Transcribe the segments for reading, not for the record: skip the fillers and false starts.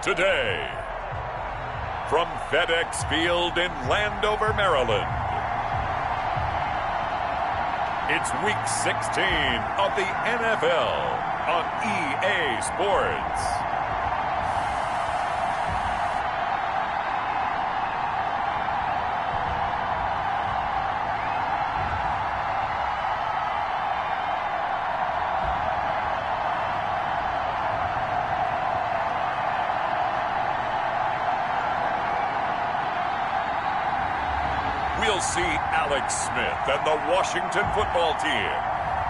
today. From FedEx Field in Landover, Maryland, it's Week 16 of the NFL on EA Sports. We'll see Alex Smith and the Washington football team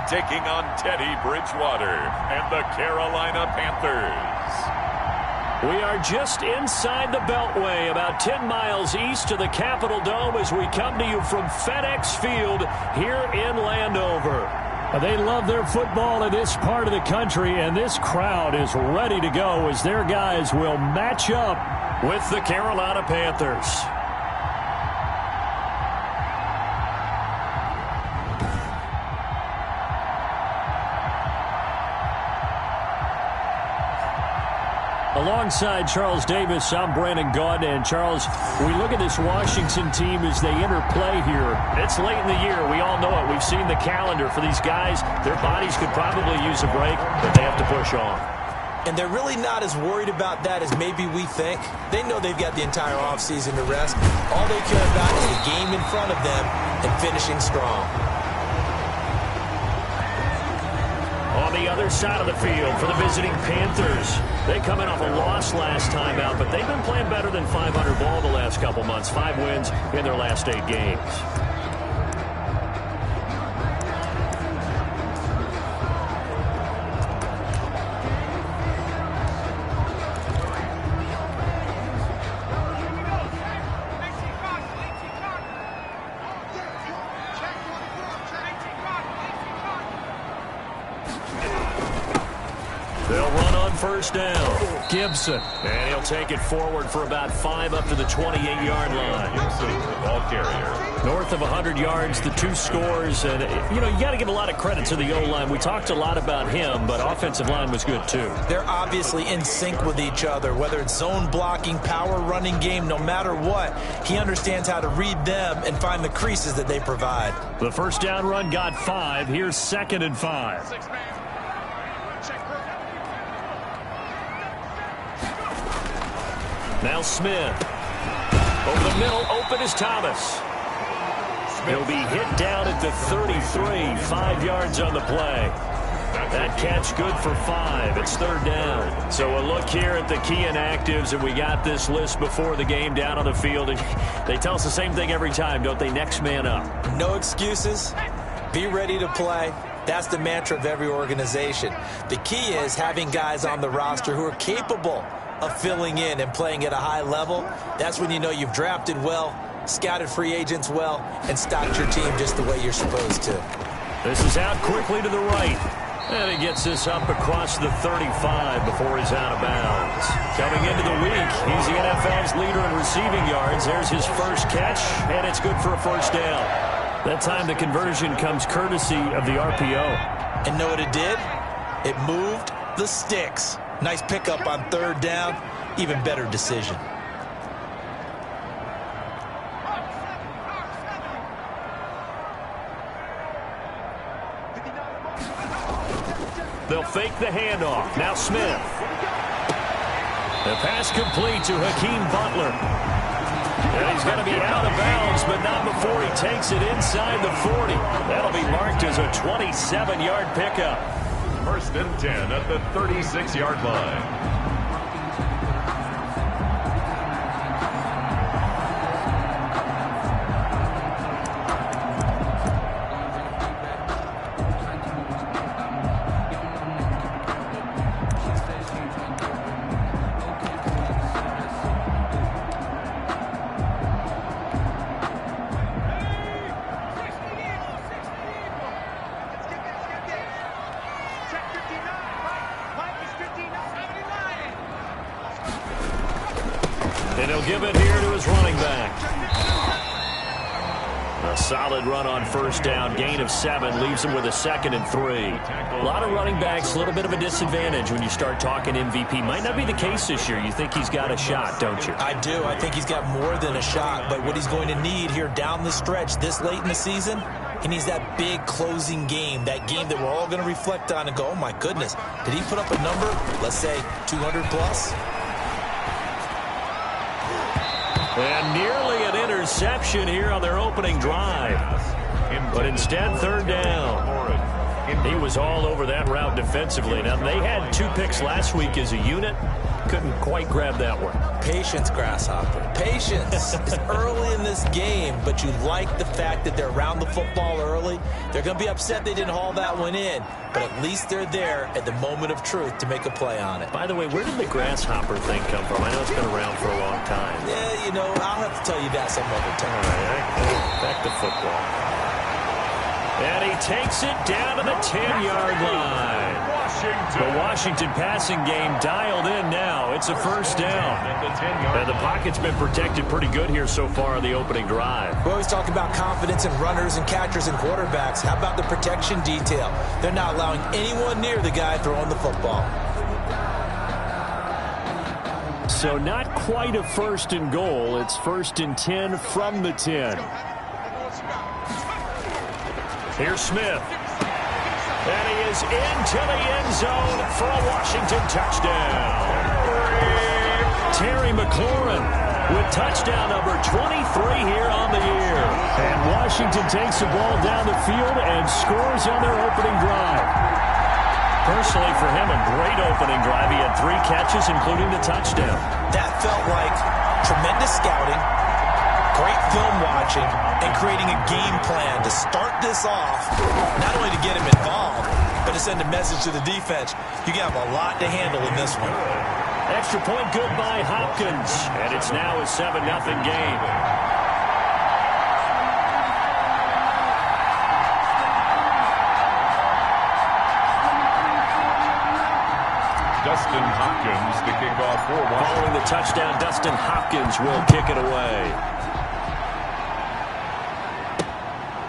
taking on Teddy Bridgewater and the Carolina Panthers. We are just inside the Beltway, about 10 miles east of the Capitol Dome as we come to you from FedEx Field here in Landover. They love their football in this part of the country, and this crowd is ready to go as their guys will match up with the Carolina Panthers. Alongside Charles Davis, I'm Brandon Gaudin. And Charles, we look at this Washington team as they interplay here. It's late in the year. We all know it. We've seen the calendar for these guys. Their bodies could probably use a break, but they have to push on. And they're really not as worried about that as maybe we think. They know they've got the entire offseason to rest. All they care about is the game in front of them and finishing strong. On the other side of the field for the visiting Panthers. They come in off a loss last time out, but they've been playing better than 500 ball the last couple months. 5 wins in their last 8 games. They'll run on first down. Gibson. And he'll take it forward for about 5 up to the 28-yard line. Gibson, the ball carrier. North of 100 yards, the 2 scores. And, you know, you got to give a lot of credit to the O-line. We talked a lot about him, but offensive line was good, too. They're obviously in sync with each other, whether it's zone blocking, power running game, no matter what. He understands how to read them and find the creases that they provide. The first down run got 5. Here's 2nd and 5. Now Smith. Over the middle, open is Thomas. He'll be hit down at the 33. 5 yards on the play. That catch good for 5. It's 3rd down. So a look here at the key inactives, and we got this list before the game down on the field. And they tell us the same thing every time, don't they? Next man up. No excuses. Be ready to play. That's the mantra of every organization. The key is having guys on the roster who are capable of filling in and playing at a high level. That's when you know you've drafted well, scouted free agents well, and stocked your team just the way you're supposed to. This is out quickly to the right. And he gets this up across the 35 before he's out of bounds. Coming into the week, he's the NFL's leader in receiving yards. There's his first catch, and it's good for a first down. That time the conversion comes courtesy of the RPO. And know what it did? It moved the sticks. Nice pickup on 3rd down. Even better decision. They'll fake the handoff. Now Smith. The pass complete to Hakeem Butler. And he's going to be out of bounds, but not before he takes it inside the 40. That'll be marked as a 27-yard pickup. 1st and 10 at the 36-yard line. And he'll give it here to his running back. A solid run on first down. Gain of 7 leaves him with a 2nd and 3. A lot of running backs, a little bit of a disadvantage when you start talking MVP. Might not be the case this year. You think he's got a shot, don't you? I do. I think he's got more than a shot. But what he's going to need here down the stretch this late in the season, he needs that big closing game, that game that we're all going to reflect on and go, oh, my goodness, did he put up a number, let's say, 200 plus? And nearly an interception here on their opening drive. But instead, third down. He was all over that route defensively. Now, they had 2 picks last week as a unit. Couldn't quite grab that one. Patience, Grasshopper. Patience. It's early in this game, but you like the fact that they're around the football early. They're going to be upset they didn't haul that one in, but at least they're there at the moment of truth to make a play on it. By the way, where did the Grasshopper thing come from? I know it's been around for a long time. Yeah, you know, I'll have to tell you that some other time. All right, back to football. And he takes it down to the 10-yard line. The Washington passing game dialed in now. It's a first down. And the pocket's been protected pretty good here so far on the opening drive. We always talk about confidence in runners and catchers and quarterbacks. How about the protection detail? They're not allowing anyone near the guy throwing the football. So not quite a 1st and goal. It's 1st and 10 from the 10. Here's Smith. And he is into the end zone for a Washington touchdown. Terry McLaurin with touchdown number 23 here on the year. And Washington takes the ball down the field and scores on their opening drive. Personally, for him, a great opening drive. He had 3 catches, including the touchdown. That felt like tremendous scouting, great film watching, and creating a game plan to start this off, not only to get him involved, but to send a message to the defense. You have a lot to handle in this one. Extra point good by Hopkins, and it's now a 7-0 game. Dustin Hopkins to kick off for Washington. Following the touchdown, Dustin Hopkins will kick it away.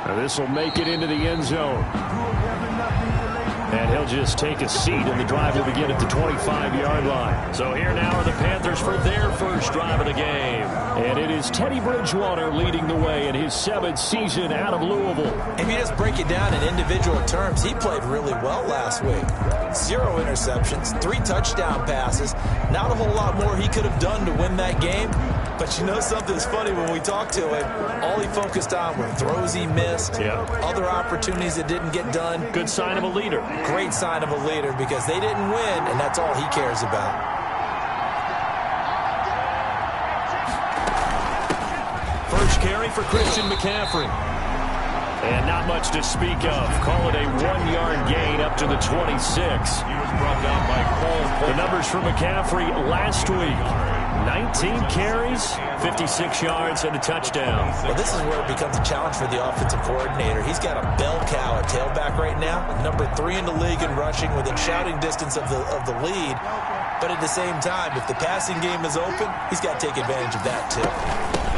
Now this will make it into the end zone. And he'll just take a seat, and the drive will begin at the 25-yard line. So here now are the Panthers for their first drive of the game. And it is Teddy Bridgewater leading the way in his 7th season out of Louisville. If you just break it down in individual terms, he played really well last week. 0 interceptions, 3 touchdown passes. Not a whole lot more he could have done to win that game. But you know something's funny, when we talked to him, all he focused on were throws he missed, other opportunities that didn't get done. Good sign of a leader. Great sign of a leader, because they didn't win, and that's all he cares about. First carry for Christian McCaffrey. And not much to speak of. Call it a 1-yard gain up to the 26. He was brought down by Cole. The numbers for McCaffrey last week. 19 carries, 56 yards, and a touchdown. Well, this is where it becomes a challenge for the offensive coordinator. He's got a bell cow at tailback right now, number 3 in the league in rushing, within shouting distance of the lead. But at the same time, if the passing game is open, he's got to take advantage of that too.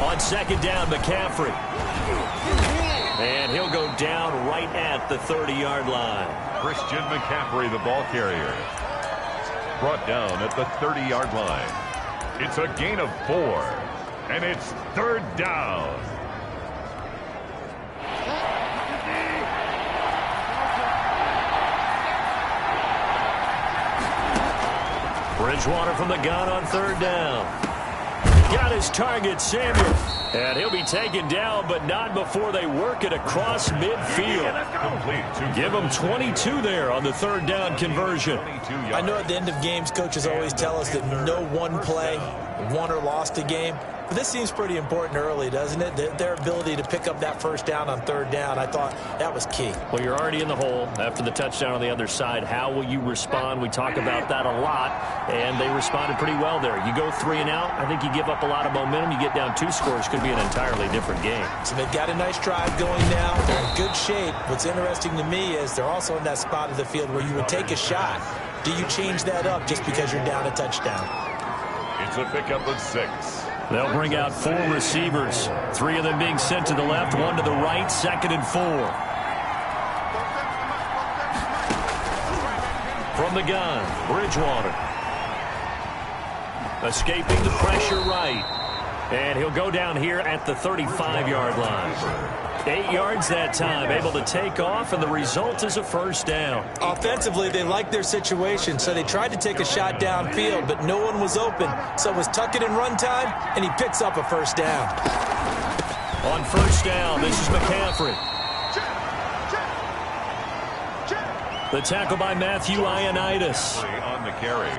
On second down, McCaffrey. And he'll go down right at the 30-yard line. Christian McCaffrey, the ball carrier, brought down at the 30-yard line. It's a gain of 4, and it's third down. Bridgewater from the gun on third down. Got his target, Samuel. And he'll be taken down, but not before they work it across midfield. Give him 22 there on the third down conversion. I know at the end of games, coaches always tell us that no one play won or lost a game. But this seems pretty important early, doesn't it? Their ability to pick up that first down on third down, I thought that was key. Well, you're already in the hole after the touchdown on the other side. How will you respond? We talk about that a lot, and they responded pretty well there. You go 3 and out, I think you give up a lot of momentum. You get down 2 scores, could be an entirely different game. So they've got a nice drive going now. They're in good shape. What's interesting to me is they're also in that spot of the field where you would take a shot. Do you change that up just because you're down a touchdown? It's a pickup of 6. They'll bring out 4 receivers, 3 of them being sent to the left, 1 to the right, 2nd and 4. From the gun, Bridgewater. Escaping the pressure right. And he'll go down here at the 35-yard line. 8 yards that time, able to take off, and the result is a first down. Offensively, they liked their situation, so they tried to take a shot downfield, but no one was open. So it was tuck it in run time, and he picks up a first down. On first down, this is McCaffrey. The tackle by Matthew Ioannidis. On the carry.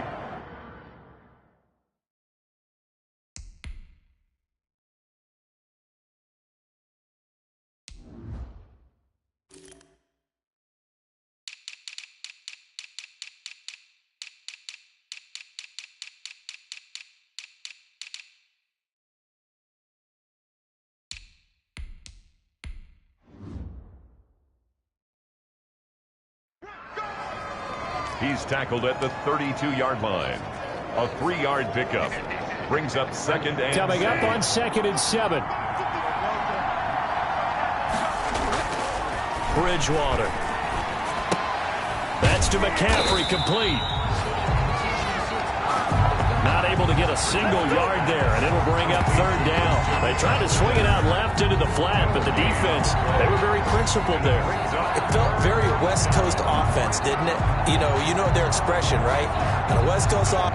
He's tackled at the 32-yard line. A 3-yard pickup. Brings up 2nd and 7. Coming up on 2nd and 7. Bridgewater. That's to McCaffrey, complete. Not able to get a single yard there, and it'll bring up 3rd down. They tried to swing it out left into the flat, but the defense, they were very principled there. It felt very West Coast offense, didn't it? You know their expression, right? And a West Coast offense.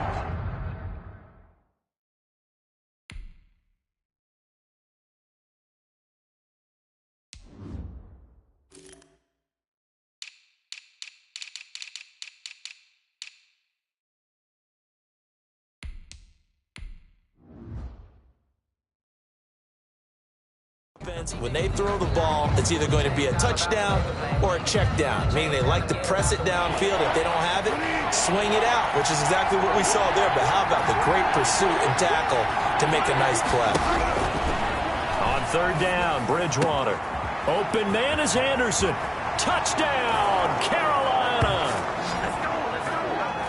When they throw the ball, it's either going to be a touchdown or a check down, meaning they like to press it downfield. If they don't have it, swing it out, which is exactly what we saw there. But how about the great pursuit and tackle to make a nice play? On 3rd down, Bridgewater. Open man is Anderson. Touchdown, Carolina.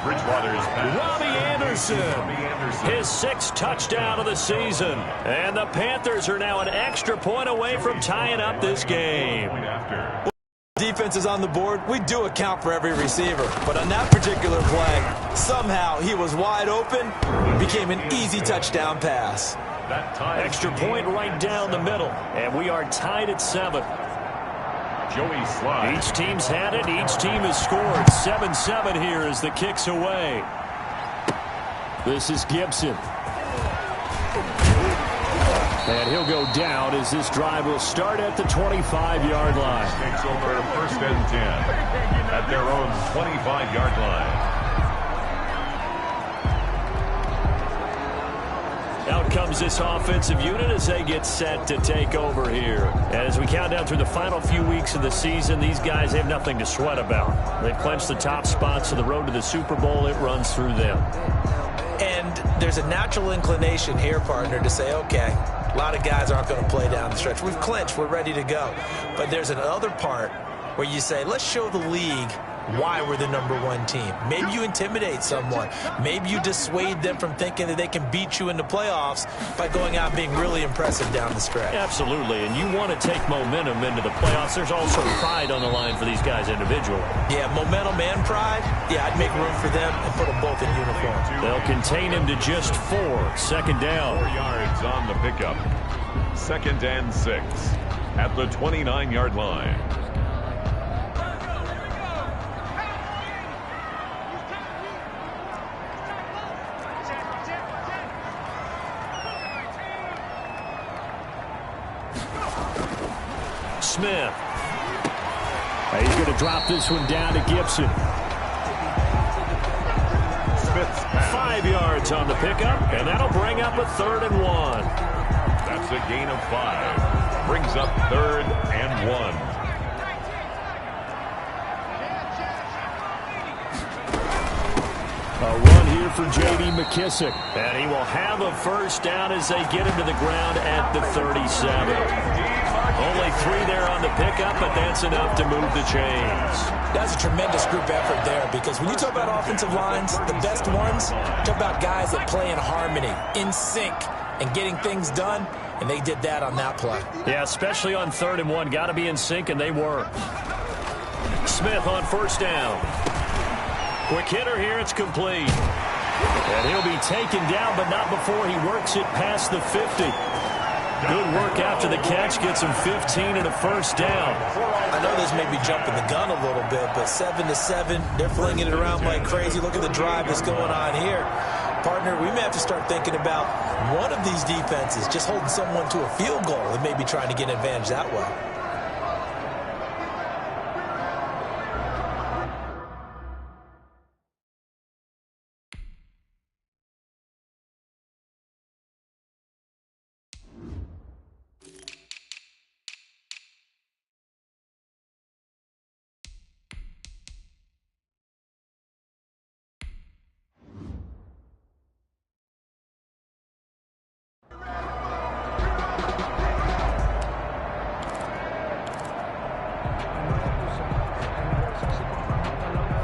Bridgewater's pass. Robbie Anderson. His 6th touchdown of the season. And the Panthers are now an extra point away from tying up this game. Defense is on the board. We do account for every receiver. But on that particular play, somehow he was wide open. Became an easy touchdown pass. Extra point right down the middle. And we are tied at 7. Joey Slye. Each team's had it. Each team has scored. 7-7 here as the kick's away. This is Gibson. And he'll go down as this drive will start at the 25-yard line. Takes over 1st and 10 at their own 25-yard line. Out comes this offensive unit as they get set to take over here. And as we count down through the final few weeks of the season, these guys have nothing to sweat about. They've clinched the top spots of the road to the Super Bowl. It runs through them. And there's a natural inclination here, partner, to say, okay, a lot of guys aren't going to play down the stretch. We've clinched. We're ready to go. But there's another part where you say, let's show the league why we're the #1 team. Maybe you intimidate someone. Maybe you dissuade them from thinking that they can beat you in the playoffs by going out and being really impressive down the stretch. Absolutely, and you want to take momentum into the playoffs. There's also pride on the line for these guys individually. Yeah, momentum and pride. Yeah, I'd make room for them and put them both in uniform. They'll contain him to just 4. 2nd down. 4 yards on the pickup. 2nd and 6 at the 29-yard line. Smith. He's going to drop this one down to Gibson. Smith's pass. 5 yards on the pickup, and that'll bring up a 3rd and 1. That's a gain of 5. Brings up 3rd and 1. A run here for J.D. McKissick. And he will have a first down as they get him to the ground at the 37. Only 3 there on the pickup, but that's enough to move the chains. That's a tremendous group effort there, because when you talk about offensive lines, the best ones, talk about guys that play in harmony, in sync, and getting things done, and they did that on that play. Yeah, especially on 3rd and 1. Got to be in sync, and they were. Smith on 1st down. Quick hitter here. It's complete. And he'll be taken down, but not before he works it past the 50. Good work after the catch. Gets him 15 and a 1st down. I know this may be jumping the gun a little bit, but 7-7, they're flinging it around like crazy. Look at the drive that's going on here. Partner, we may have to start thinking about one of these defenses just holding someone to a field goal and maybe trying to get an advantage that way.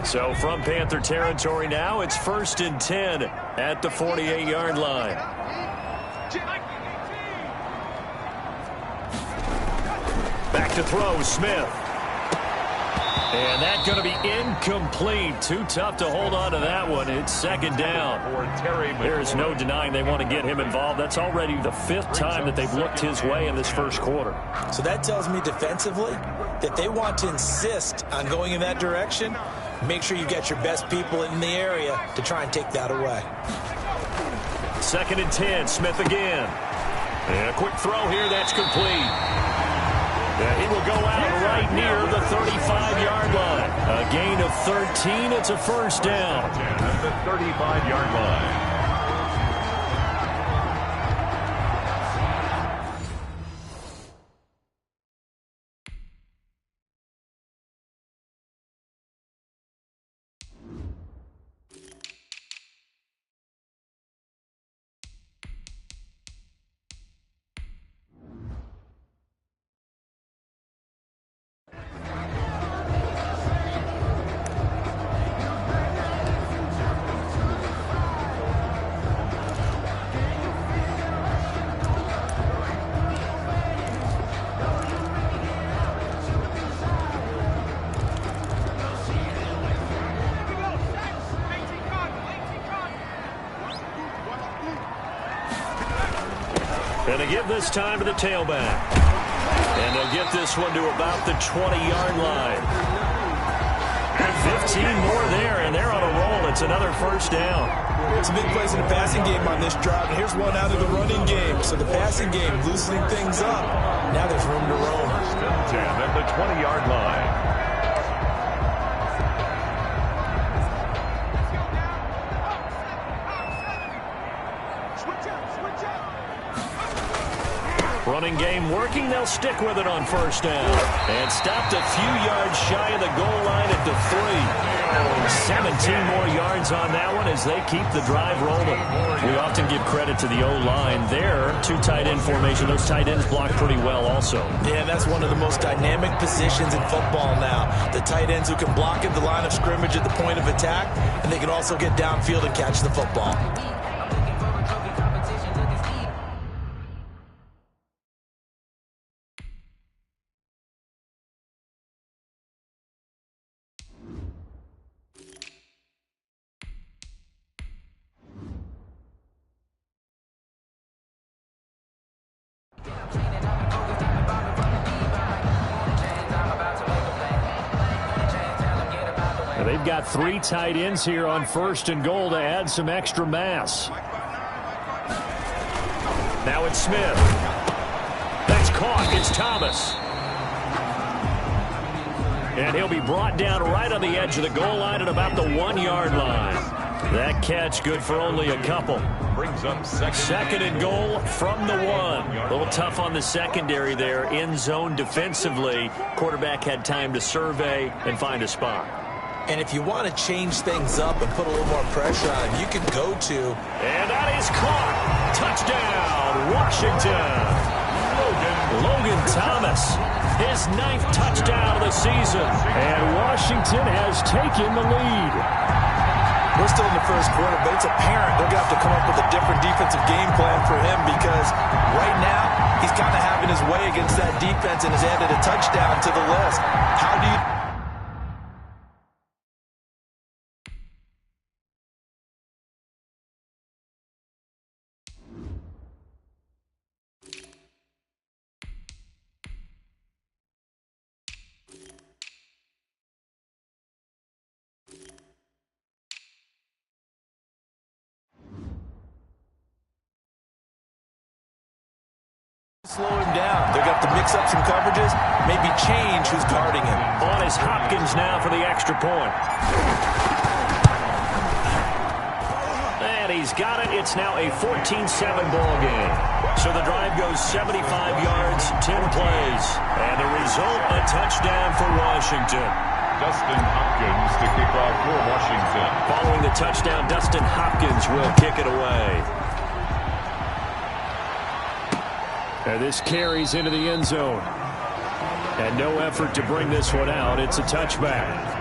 So from Panther territory now, it's 1st and 10 at the 48-yard line. Back to throw, Smith. And that's going to be incomplete. Too tough to hold on to that one. It's 2nd down. There's no denying they want to get him involved. That's already the 5th time that they've looked his way in this 1st quarter. So that tells me defensively that they want to insist on going in that direction. Make sure you get your best people in the area to try and take that away. 2nd and 10, Smith again. And a quick throw here, that's complete. He will go out right near the 35-yard line. A gain of 13, it's a 1st down. At the 35-yard line. And they give this time to the tailback. And they'll get this one to about the 20-yard line. 15 more there, and they're on a roll. It's another 1st down. It's a big place in the passing game on this drive, and here's one out of the running game. So the passing game loosening things up. Now there's room to roam. 10 at the 20-yard line. Running game working. They'll stick with it on 1st down. And stopped a few yards shy of the goal line at the 3. 17 more yards on that one as they keep the drive rolling. We often give credit to the O-line there. 2 tight end formation. Those tight ends block pretty well also. Yeah, that's one of the most dynamic positions in football now. The tight ends who can block at the line of scrimmage at the point of attack, and they can also get downfield and catch the football. They've got 3 tight ends here on 1st and goal to add some extra mass. Now it's Smith. That's caught. It's Thomas. And he'll be brought down right on the edge of the goal line at about the 1-yard line. That catch good for only a couple. Brings up 2nd and goal from the 1. A little tough on the secondary there. In zone defensively. Quarterback had time to survey and find a spot. And if you want to change things up and put a little more pressure on him, you can go to. And that is caught. Touchdown, Washington. Logan Thomas, his 9th touchdown of the season. And Washington has taken the lead. We're still in the first quarter, but it's apparent they're going to have to come up with a different defensive game plan for him because right now he's kind of having his way against that defense and has added a touchdown to the list. How do you... slow him down? They're going to have to mix up some coverages, maybe change who's guarding him. On is Hopkins now for the extra point. And he's got it. It's now a 14-7 ball game. So the drive goes 75 yards, 10 plays. And the result, a touchdown for Washington. Dustin Hopkins to kick off for Washington. Following the touchdown, Dustin Hopkins will kick it away. And this carries into the end zone. And no effort to bring this one out. It's a touchback.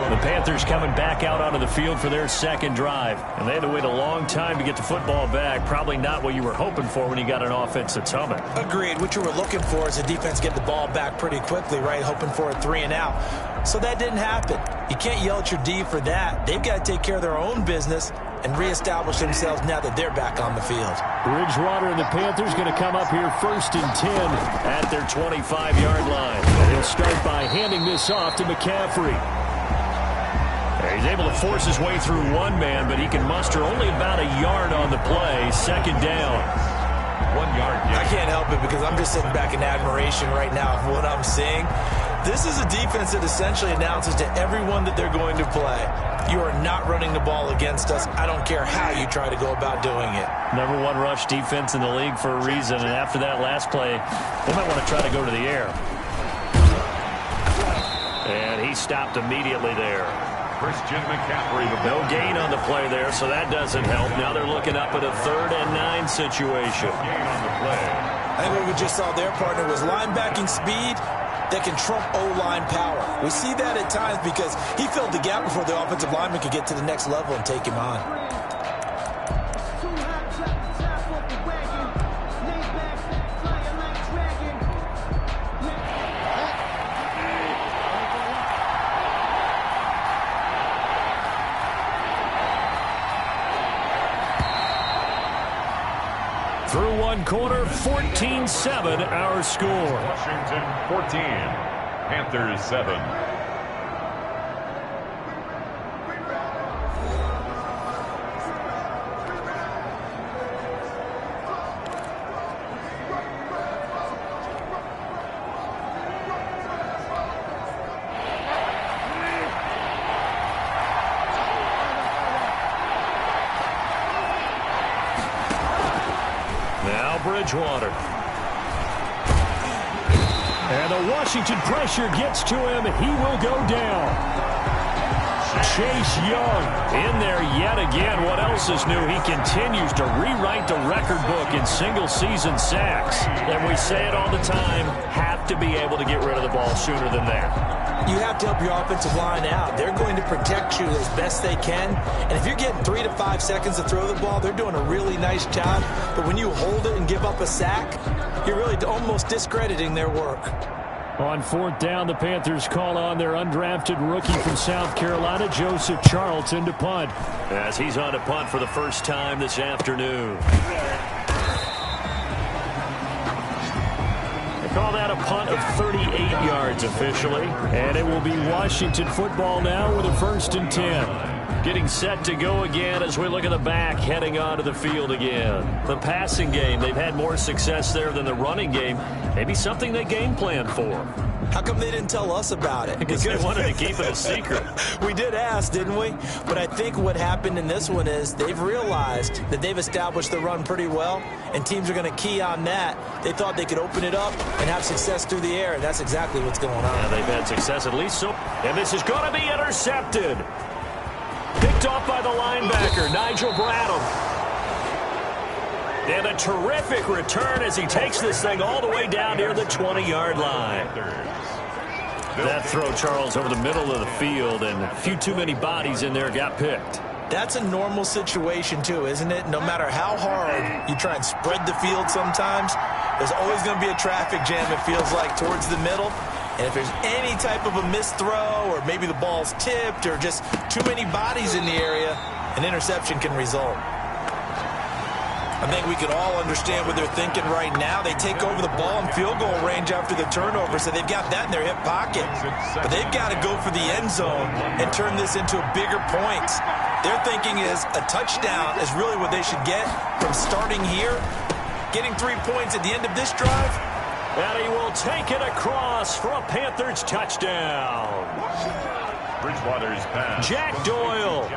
The Panthers coming back out onto the field for their second drive. And they had to wait a long time to get the football back. Probably not what you were hoping for when you got an offense that's humming. Agreed. What you were looking for is the defense get the ball back pretty quickly, right? Hoping for a 3 and out. So that didn't happen. You can't yell at your D for that. They've got to take care of their own business and reestablish themselves now that they're back on the field. Bridgewater and the Panthers going to come up here 1st and 10 at their 25-yard line. And he'll start by handing this off to McCaffrey. He's able to force his way through one man, but he can muster only about a yard on the play. Second down. 1 yard. I can't help it because I'm just sitting back in admiration right now of what I'm seeing. This is a defense that essentially announces to everyone that they're going to play, you are not running the ball against us. I don't care how you try to go about doing it. Number 1 rush defense in the league for a reason, and after that last play, they might want to try to go to the air. And he stopped immediately there. Christian McCaffrey. No gain on the play there, so that doesn't help. Now they're looking up at a 3rd and 9 situation. Gain on the play. I think what we just saw their partner was linebacking speed that can trump O-line power. We see that at times because he filled the gap before the offensive lineman could get to the next level and take him on. Through one quarter, 14-7 our score. Washington 14, Panthers 7. Bridgewater. And the Washington pressure gets to him. He will go down. Chase Young in there yet again. What else is new? He continues to rewrite the record book in single-season sacks. And we say it all the time, have to be able to get rid of the ball sooner than that. You have to help your offensive line out. They're going to protect you as best they can. And if you're getting 3 to 5 seconds to throw the ball, they're doing a really nice job. But when you hold it and give up a sack, you're really almost discrediting their work. On 4th down, the Panthers call on their undrafted rookie from South Carolina, Joseph Charlton, to punt. As he's on to punt for the first time this afternoon. Call that a punt of 38 yards officially. And it will be Washington football now with a 1st and 10. Getting set to go again as we look at the back heading onto the field again. The passing game, they've had more success there than the running game. Maybe something they game plan for. How come they didn't tell us about it? Because they wanted to keep it a secret. We did ask, didn't we? But I think what happened in this one is they've realized that they've established the run pretty well, and teams are going to key on that. They thought they could open it up and have success through the air, and that's exactly what's going on. Yeah, they've had success at least so. And this is going to be intercepted. Picked off by the linebacker, Nigel Bradham. And a terrific return as he takes this thing all the way down near the 20-yard line. That throw, Charles, over the middle of the field, and a few too many bodies in there got picked. That's a normal situation, too, isn't it? No matter how hard you try and spread the field sometimes, there's always going to be a traffic jam, it feels like, towards the middle. And if there's any type of a missed throw, or maybe the ball's tipped, or just too many bodies in the area, an interception can result. I think we can all understand what they're thinking right now. They take over the ball in field goal range after the turnover, so they've got that in their hip pocket. But they've got to go for the end zone and turn this into bigger points. Their thinking is a touchdown is really what they should get from starting here. Getting 3 points at the end of this drive. And he will take it across for a Panthers touchdown. Bridgewater's pass. Jack Doyle.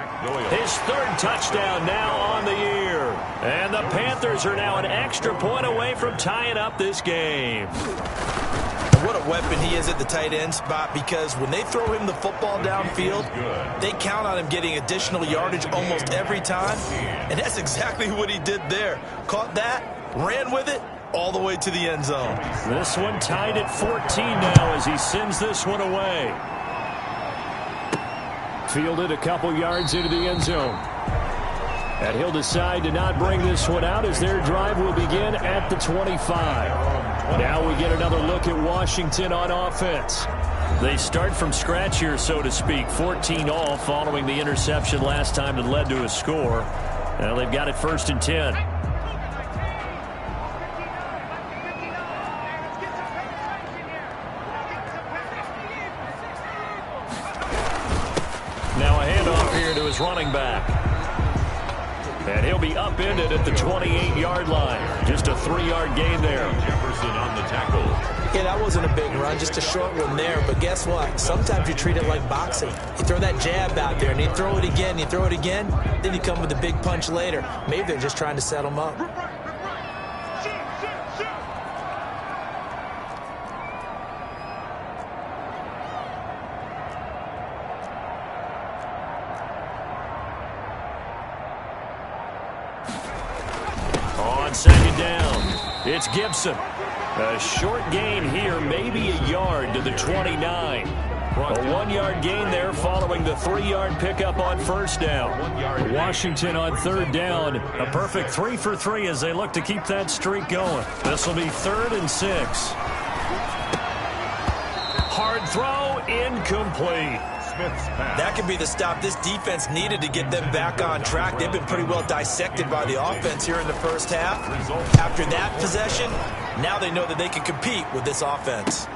His third touchdown now on the year. And the Panthers are now an extra point away from tying up this game. What a weapon he is at the tight end spot, because when they throw him the football downfield, they count on him getting additional yardage almost every time. And that's exactly what he did there. Caught that, ran with it, all the way to the end zone. This one tied at 14 now as he sends this one away. Fielded a couple yards into the end zone. And he'll decide to not bring this one out as their drive will begin at the 25. Now we get another look at Washington on offense. They start from scratch here, so to speak. 14 all following the interception last time that led to a score. Now they've got it 1st and 10. Now a handoff here to his running back. And he'll be upended at the 28-yard line. Just a 3-yard gain there. Jefferson on the tackle. Yeah, that wasn't a big run, just a short one there. But guess what? Sometimes you treat it like boxing. You throw that jab out there, and you throw it again, you throw it again, then you come with a big punch later. Maybe they're just trying to set him up. On 2nd down, it's Gibson. A short gain here, maybe a yard to the 29. A 1-yard gain there following the 3-yard pickup on 1st down. Washington on 3rd down. A perfect 3 for 3 as they look to keep that streak going. This will be 3rd and 6. Hard throw, incomplete. That could be the stop this defense needed to get them back on track. They've been pretty well dissected by the offense here in the first half. After that possession, now they know that they can compete with this offense.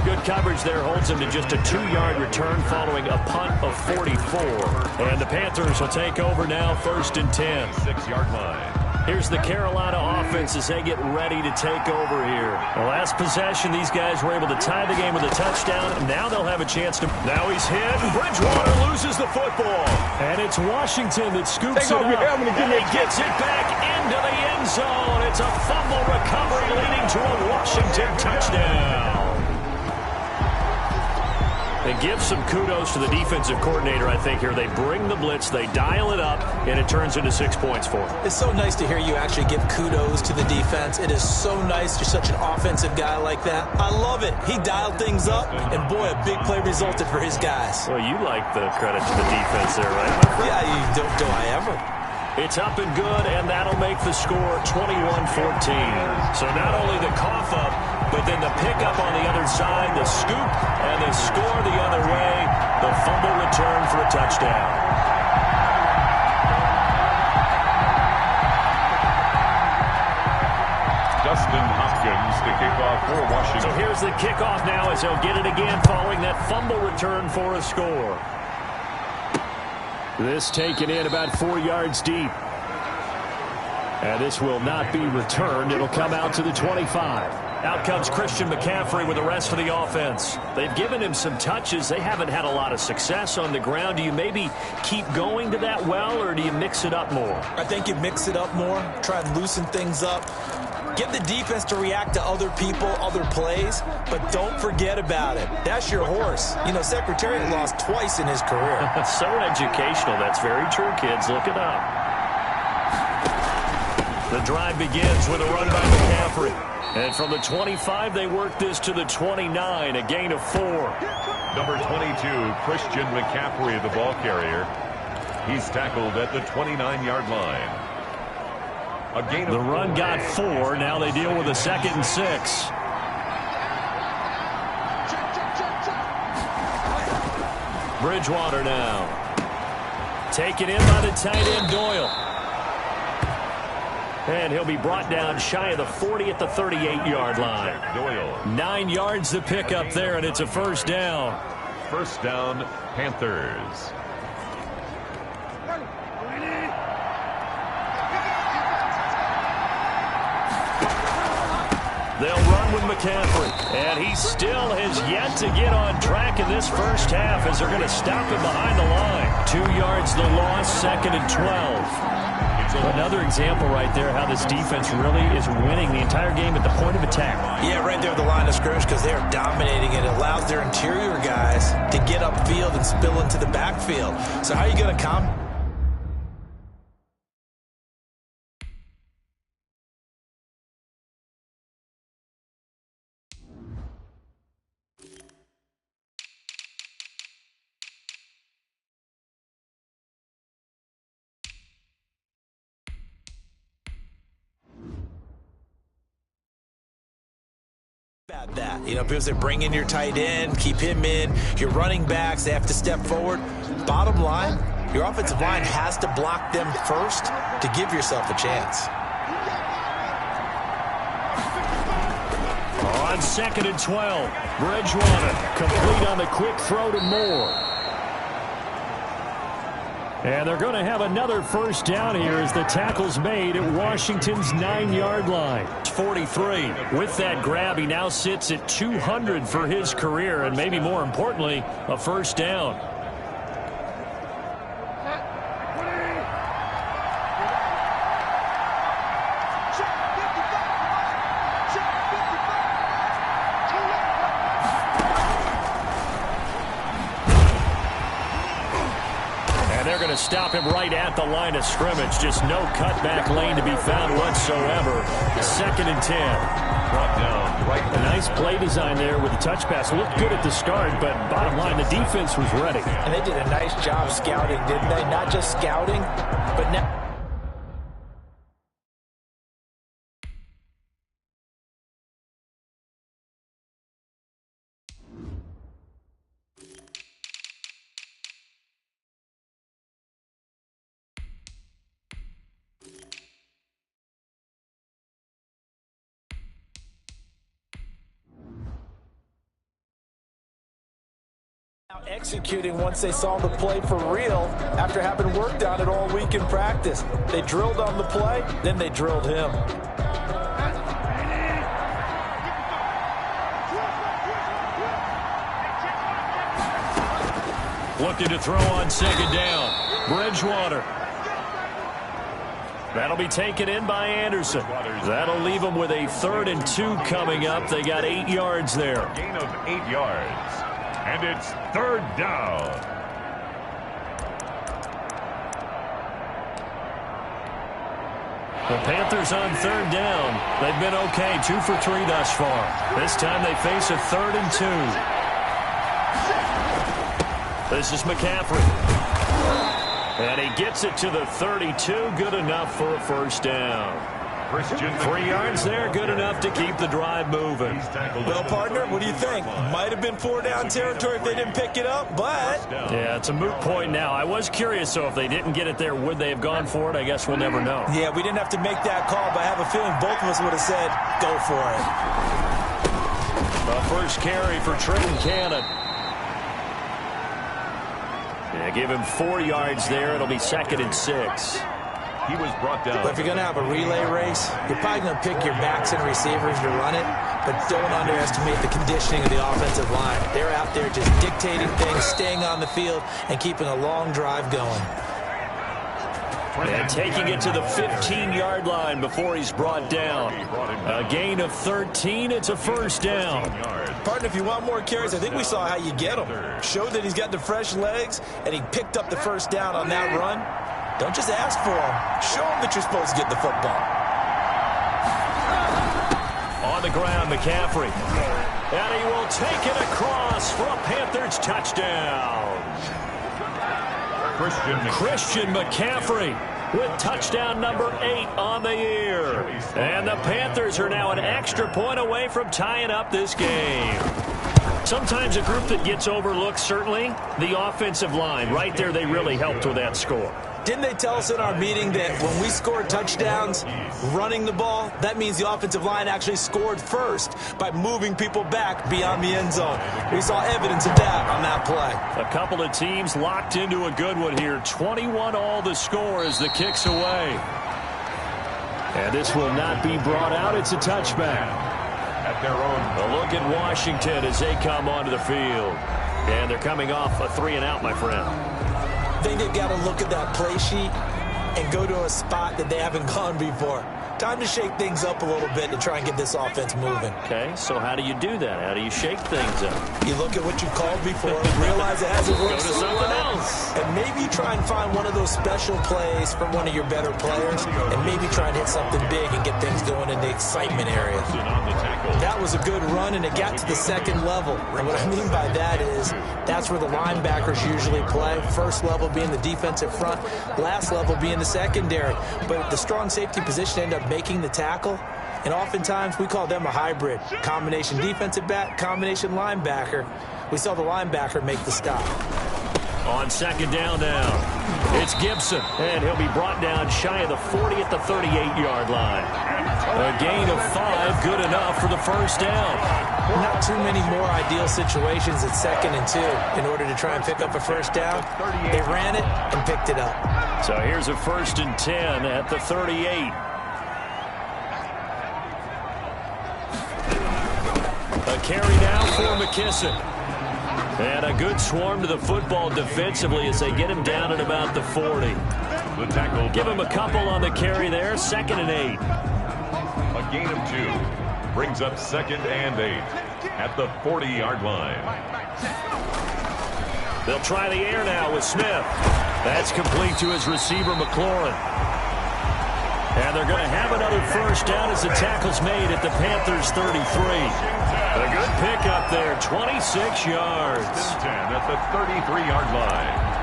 Good coverage there holds him to just a 2-yard return following a punt of 44. And the Panthers will take over now 1st and 10. 6-yard line. Here's the Carolina offense as they get ready to take over here. The last possession, these guys were able to tie the game with a touchdown. Now they'll have a chance to... Now he's hit. Bridgewater loses the football. And it's Washington that scoops it up. And he gets it back into the end zone. It's a fumble recovery leading to a Washington touchdown. And give some kudos to the defensive coordinator, I think, here. They bring the blitz, they dial it up, and it turns into 6 points for them. It's so nice to hear you actually give kudos to the defense. It is so nice. You're such an offensive guy like that. I love it. He dialed things up, and boy, a big play resulted for his guys. Well, you like the credit to the defense there, right? Yeah, do I ever? It's up and good, and that'll make the score 21-14. So not only the cough up, but then the pickup on the other side, the scoop, and the score the other way, the fumble return for a touchdown. Dustin Hopkins to kick off for Washington. So here's the kickoff now as they'll get it again following that fumble return for a score. This taken in about 4 yards deep. And this will not be returned. It'll come out to the 25. Out comes Christian McCaffrey with the rest of the offense. They've given him some touches. They haven't had a lot of success on the ground. Do you maybe keep going to that well, or do you mix it up more? I think you mix it up more, try and loosen things up. Get the defense to react to other people, other plays, but don't forget about it. That's your horse. You know, Secretariat lost twice in his career. So educational. That's very true, kids. Look it up. The drive begins with a run by McCaffrey. And from the 25, they work this to the 29, a gain of 4. Number 22, Christian McCaffrey, the ball carrier. He's tackled at the 29-yard line. A gain of the run got 4. Now they deal with a 2nd and 6. Bridgewater now. Taken in by the tight end, Doyle. And he'll be brought down shy of the 40 at the 38-yard line. Doyle. 9 yards to pick up there, and it's a first down. First down, Panthers. They'll run with McCaffrey. And he still has yet to get on track in this first half as they're going to stop him behind the line. 2 yards the loss, 2nd and 12. Another example right there how this defense really is winning the entire game at the point of attack. Yeah, right there at the line of scrimmage because they are dominating it. It allows their interior guys to get upfield and spill into the backfield. So how are you going to combat? That, because they bring in your tight end, keep him in, your running backs, they have to step forward. Bottom line, your offensive line has to block them first to give yourself a chance. On 2nd and 12, Bridgewater complete on the quick throw to Moore. And they're going to have another first down here as the tackle's made at Washington's 9-yard line. 43. With that grab, he now sits at 200 for his career, and maybe more importantly, a first down. Stop him right at the line of scrimmage. Just no cutback lane to be found whatsoever. 2nd and 10. Brought down right. A nice play design there with the touch pass. Looked good at the start, but bottom line, the defense was ready. And they did a nice job scouting, didn't they? Not just scouting, but now. Executing once they saw the play for real after having worked on it all week in practice. They drilled on the play, then they drilled him. Looking to throw on 2nd down. Bridgewater. That'll be taken in by Anderson. That'll leave them with a 3rd and 2 coming up. They got 8 yards there. Gain of 8 yards. And it's 3rd down. The Panthers on 3rd down. They've been okay, 2 for 3 thus far. This time they face a 3rd and 2. This is McCaffrey. And he gets it to the 32. Good enough for a first down. 3 yards there, good enough to keep the drive moving. Well, partner, what do you think? Might have been 4-down territory if they didn't pick it up, but... Yeah, it's a moot point now. I was curious, so if they didn't get it there, would they have gone for it? I guess we'll never know. Yeah, we didn't have to make that call, but I have a feeling both of us would have said, go for it. The first carry for Trenton Cannon. Yeah, give him 4 yards there. It'll be 2nd and 6. He was brought down. But if you're going to have a relay race, you're probably going to pick your backs and receivers to run it, but don't underestimate the conditioning of the offensive line. They're out there just dictating things, staying on the field, and keeping a long drive going. And taking it to the 15-yard line before he's brought down. A gain of 13. It's a first down. Partner, if you want more carries, I think we saw how you get them. Showed that he's got the fresh legs, and he picked up the first down on that run. Don't just ask for them. Show them that you're supposed to get the football. the ground, McCaffrey. And he will take it across for a Panthers touchdown. Christian McCaffrey with touchdown number 8 on the year. And the Panthers are now an extra point away from tying up this game. Sometimes a group that gets overlooked, certainly, the offensive line. Right there, they really helped with that score. Didn't they tell us in our meeting that when we scored touchdowns running the ball, that means the offensive line actually scored first by moving people back beyond the end zone? We saw evidence of that on that play. A couple of teams locked into a good one here. 21-all the score as the kick's away. And this will not be brought out. It's a touchback. At their own. A look at Washington as they come onto the field. And they're coming off a 3-and-out, my friend. I think they've got to look at that play sheet and go to a spot that they haven't gone before. Time to shake things up a little bit to try and get this offense moving. Okay, so how do you do that? How do you shake things up? You look at what you called before, realize it hasn't worked Go to something else. and maybe try and find one of those special plays from one of your better players, and maybe try and hit something big and get things going in the excitement area. That was a good run, and it got to the second level. And what I mean by that is that's where the linebackers usually play. First level being the defensive front, last level being the secondary. But the strong safety position ended up making the tackle, and oftentimes we call them a hybrid. Combination defensive back, combination linebacker. We saw the linebacker make the stop. On second down now, it's Gibson, and he'll be brought down shy of the 40 at the 38-yard line. A gain of 5, good enough for the first down. Not too many more ideal situations at 2nd and 2 in order to try and pick up a first down. They ran it and picked it up. So here's a 1st and 10 at the 38. A carry now for McKissick. And a good swarm to the football defensively as they get him down at about the 40. The tackle. Give him a couple on the carry there. 2nd and 8. A gain of 2 brings up 2nd and 8 at the 40-yard line. They'll try the air now with Smith. That's complete to his receiver, McLaurin. And they're going to have another first down as the tackle's made at the Panthers' 33. A good pickup there, 26 yards. 10 at the 33-yard line.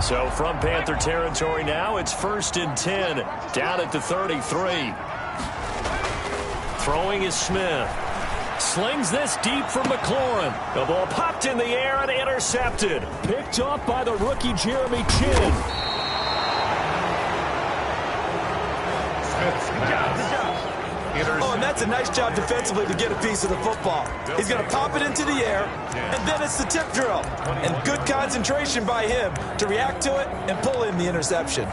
So from Panther territory now, it's 1st and 10, down at the 33. Throwing is Smith. Slings this deep for McLaurin. The ball popped in the air and intercepted. Picked off by the rookie Jeremy Chin. Oh, and that's a nice job defensively to get a piece of the football. He's going to pop it into the air, and then it's the tip drill. And good concentration by him to react to it and pull in the interception.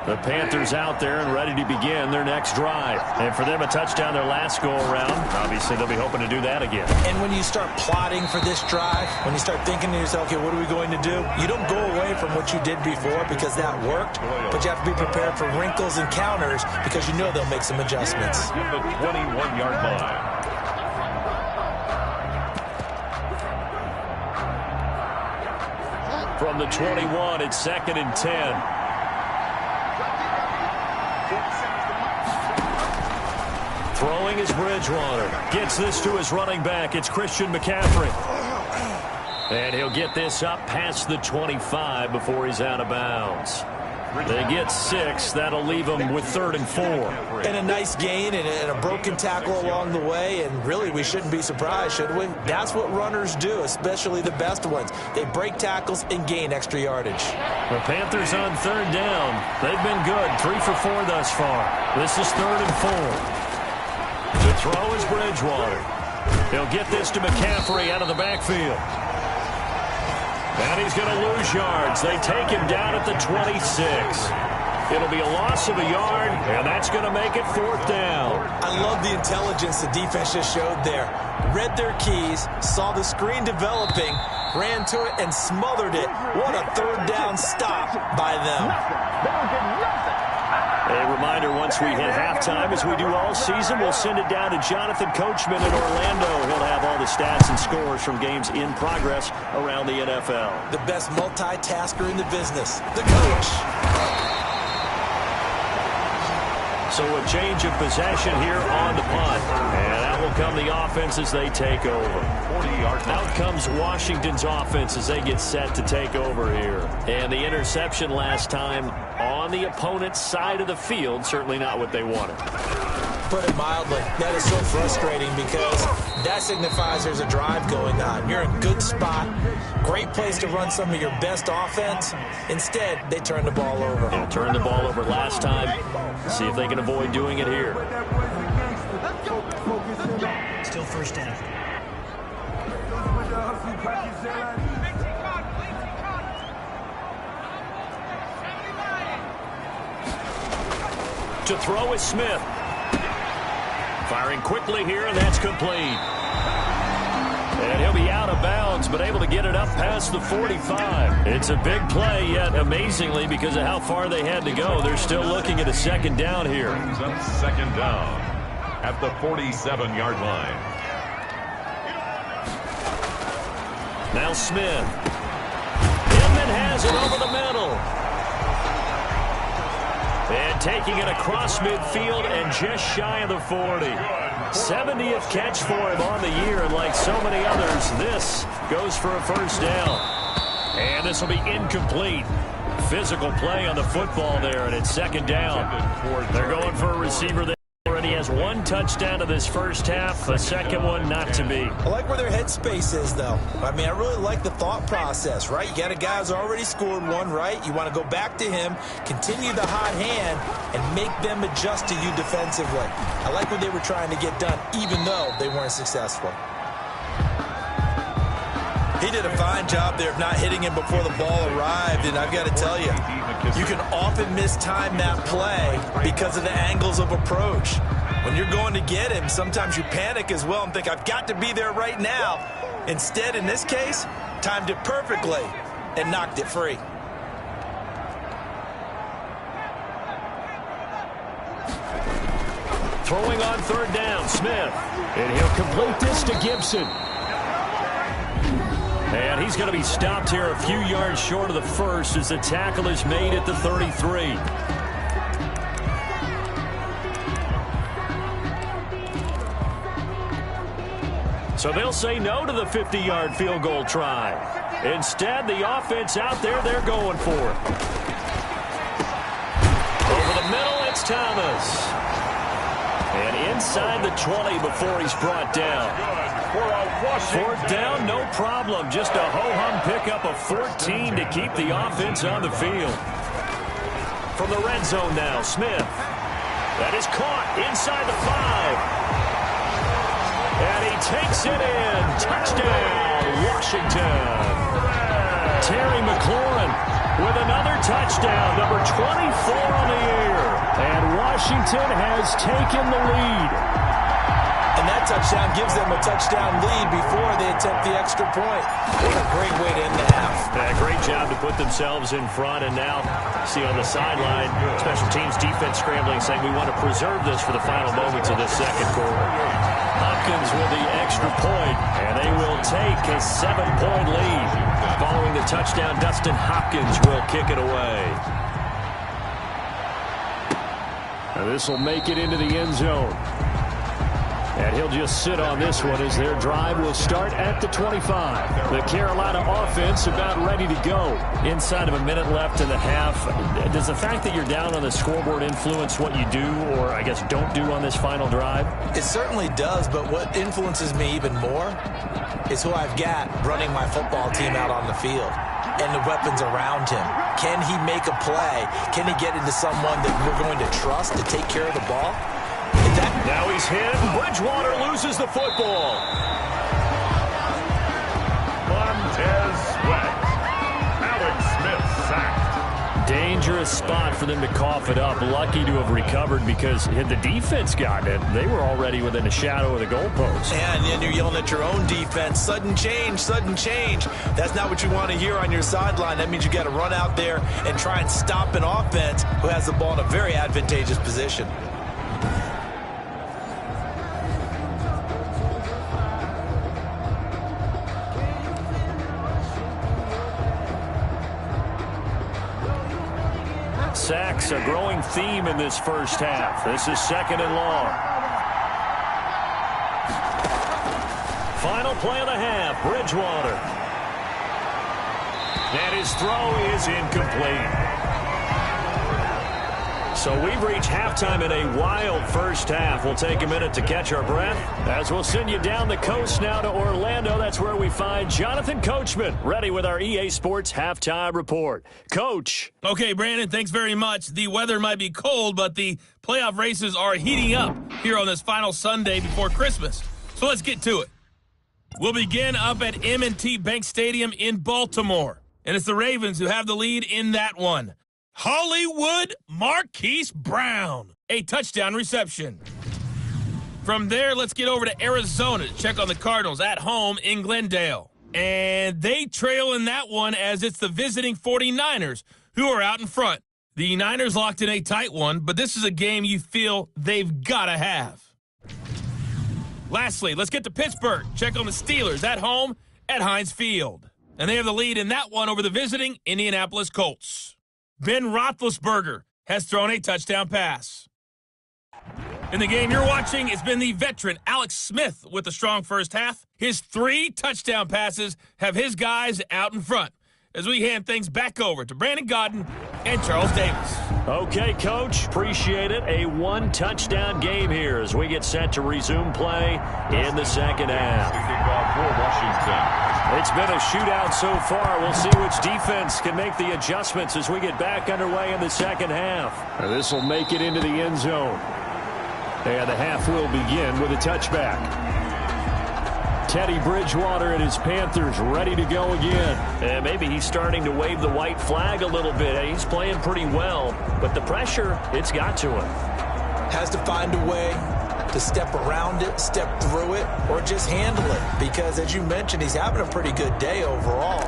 The Panthers out there and ready to begin their next drive. And for them, a touchdown their last go-around. Obviously, they'll be hoping to do that again. And when you start plotting for this drive, when you start thinking to yourself, okay, what are we going to do? You don't go away from what you did before because that worked, but you have to be prepared for wrinkles and counters because you know they'll make some adjustments. At the 21-yard line. From the 21, it's 2nd and 10. Throwing is Bridgewater. Gets this to his running back. It's Christian McCaffrey. And he'll get this up past the 25 before he's out of bounds. They get 6. That'll leave them with 3rd and 4. And a nice gain and a broken tackle along the way. And really, we shouldn't be surprised, should we? That's what runners do, especially the best ones. They break tackles and gain extra yardage. The Panthers on 3rd down. They've been good. 3 for 4 thus far. This is 3rd and 4. The throw is Bridgewater. He'll get this to McCaffrey out of the backfield. And he's going to lose yards. They take him down at the 26. It'll be a loss of a yard, and that's going to make it 4th down. I love the intelligence the defense just showed there. Read their keys, saw the screen developing, ran to it, and smothered it. What a 3rd down stop by them. A reminder, once we hit halftime, as we do all season, we'll send it down to Jonathan Coachman in Orlando. He'll have all the stats and scores from games in progress around the NFL. The best multitasker in the business, the coach. So a change of possession here on the punt. And that will come the offense as they take over. Out comes Washington's offense as they get set to take over here. And the interception last time on the opponent's side of the field, certainly not what they wanted. Put it mildly, that is so frustrating because that signifies there's a drive going on. You're in a good spot, great place to run some of your best offense. Instead, they turn the ball over. Yeah, turned the ball over last time. See if they can avoid doing it here. Still first down. To throw is Smith. Firing quickly here, and that's complete. And he'll be out of bounds, but able to get it up past the 45. It's a big play, yet amazingly, because of how far they had to go, they're still looking at a second down here. Second down at the 47-yard line. Now Smith. Inman has it over the middle. And taking it across midfield and just shy of the 40. 70th catch for him on the year, and like so many others, this goes for a first down. And this will be incomplete. Physical play on the football there, and it's second down. They're going for a receiver that already has one touchdown to this first half, a second one not to be. I like where their headspace is, though. I mean, I really like the thought process, right? You got a guy who's already scored one, right? You want to go back to him, continue the hot hand, and make them adjust to you defensively. I like what they were trying to get done, even though they weren't successful. He did a fine job there of not hitting him before the ball arrived, and I've got to tell you, you can often mistime that play because of the angles of approach. When you're going to get him, sometimes you panic as well and think, I've got to be there right now. Instead, in this case, timed it perfectly and knocked it free. Throwing on third down, Smith. And he'll complete this to Gibson. And he's going to be stopped here a few yards short of the first as the tackle is made at the 33. So they'll say no to the 50-yard field goal try. Instead, the offense out there, they're going for it. Over the middle, it's Thomas. And inside the 20 before he's brought down. Fourth down, no problem. Just a ho-hum pickup of 14 to keep the offense on the field. From the red zone now, Smith. That is caught inside the 5. And he takes it in. Touchdown, Washington. Terry McLaurin with another touchdown, number 24 on the year. And Washington has taken the lead. And that touchdown gives them a touchdown lead before they attempt the extra point. What a great way to end the half. Yeah, great job to put themselves in front. And now, see on the sideline, special teams defense scrambling, saying we want to preserve this for the final moments of this second quarter. Hopkins with the extra point, and they will take a 7-point lead. Following the touchdown, Dustin Hopkins will kick it away. Now this will make it into the end zone. And he'll just sit on this one as their drive will start at the 25. The Carolina offense about ready to go. Inside of a minute left in the half. Does the fact that you're down on the scoreboard influence what you do, or I guess don't do on this final drive? It certainly does, but what influences me even more is who I've got running my football team out on the field and the weapons around him. Can he make a play? Can he get into someone that we're going to trust to take care of the ball? Now he's hit. Bridgewater loses the football. Montez Sweat. Alex Smith sacked. Dangerous spot for them to cough it up. Lucky to have recovered because had the defense gotten it, they were already within a shadow of the goalpost. And then you're yelling at your own defense. Sudden change, sudden change. That's not what you want to hear on your sideline. That means you got to run out there and try and stop an offense who has the ball in a very advantageous position. Sacks It's a growing theme in this first half. This is 2nd and long. Final play of the half, Bridgewater. And his throw is incomplete. So we've reached halftime in a wild first half. We'll take a minute to catch our breath as we'll send you down the coast now to Orlando. That's where we find Jonathan Coachman ready with our EA Sports Halftime Report. Coach. Okay, Brandon, thanks very much. The weather might be cold, but the playoff races are heating up here on this final Sunday before Christmas. So let's get to it. We'll begin up at M&T Bank Stadium in Baltimore. And it's the Ravens who have the lead in that one. Hollywood Marquise Brown, a touchdown reception. From there, let's get over to Arizona to check on the Cardinals at home in Glendale. And they trail in that one as it's the visiting 49ers who are out in front. The Niners locked in a tight one, but this is a game you feel they've got to have. Lastly, let's get to Pittsburgh. Check on the Steelers at home at Heinz Field. And they have the lead in that one over the visiting Indianapolis Colts. Ben Roethlisberger has thrown a touchdown pass. In the game you're watching, it's been the veteran Alex Smith with a strong first half. His 3 touchdown passes have his guys out in front as we hand things back over to Brandon Godden and Charles Davis. Okay, Coach. Appreciate it. A 1-touchdown game here as we get set to resume play in the second half. For Washington. It's been a shootout so far. We'll see which defense can make the adjustments as we get back underway in the second half. This will make it into the end zone. And the half will begin with a touchback. Teddy Bridgewater and his Panthers ready to go again. And maybe he's starting to wave the white flag a little bit. He's playing pretty well, but the pressure, it's got to him. Has to find a way to step around it, step through it, or just handle it. Because, as you mentioned, he's having a pretty good day overall.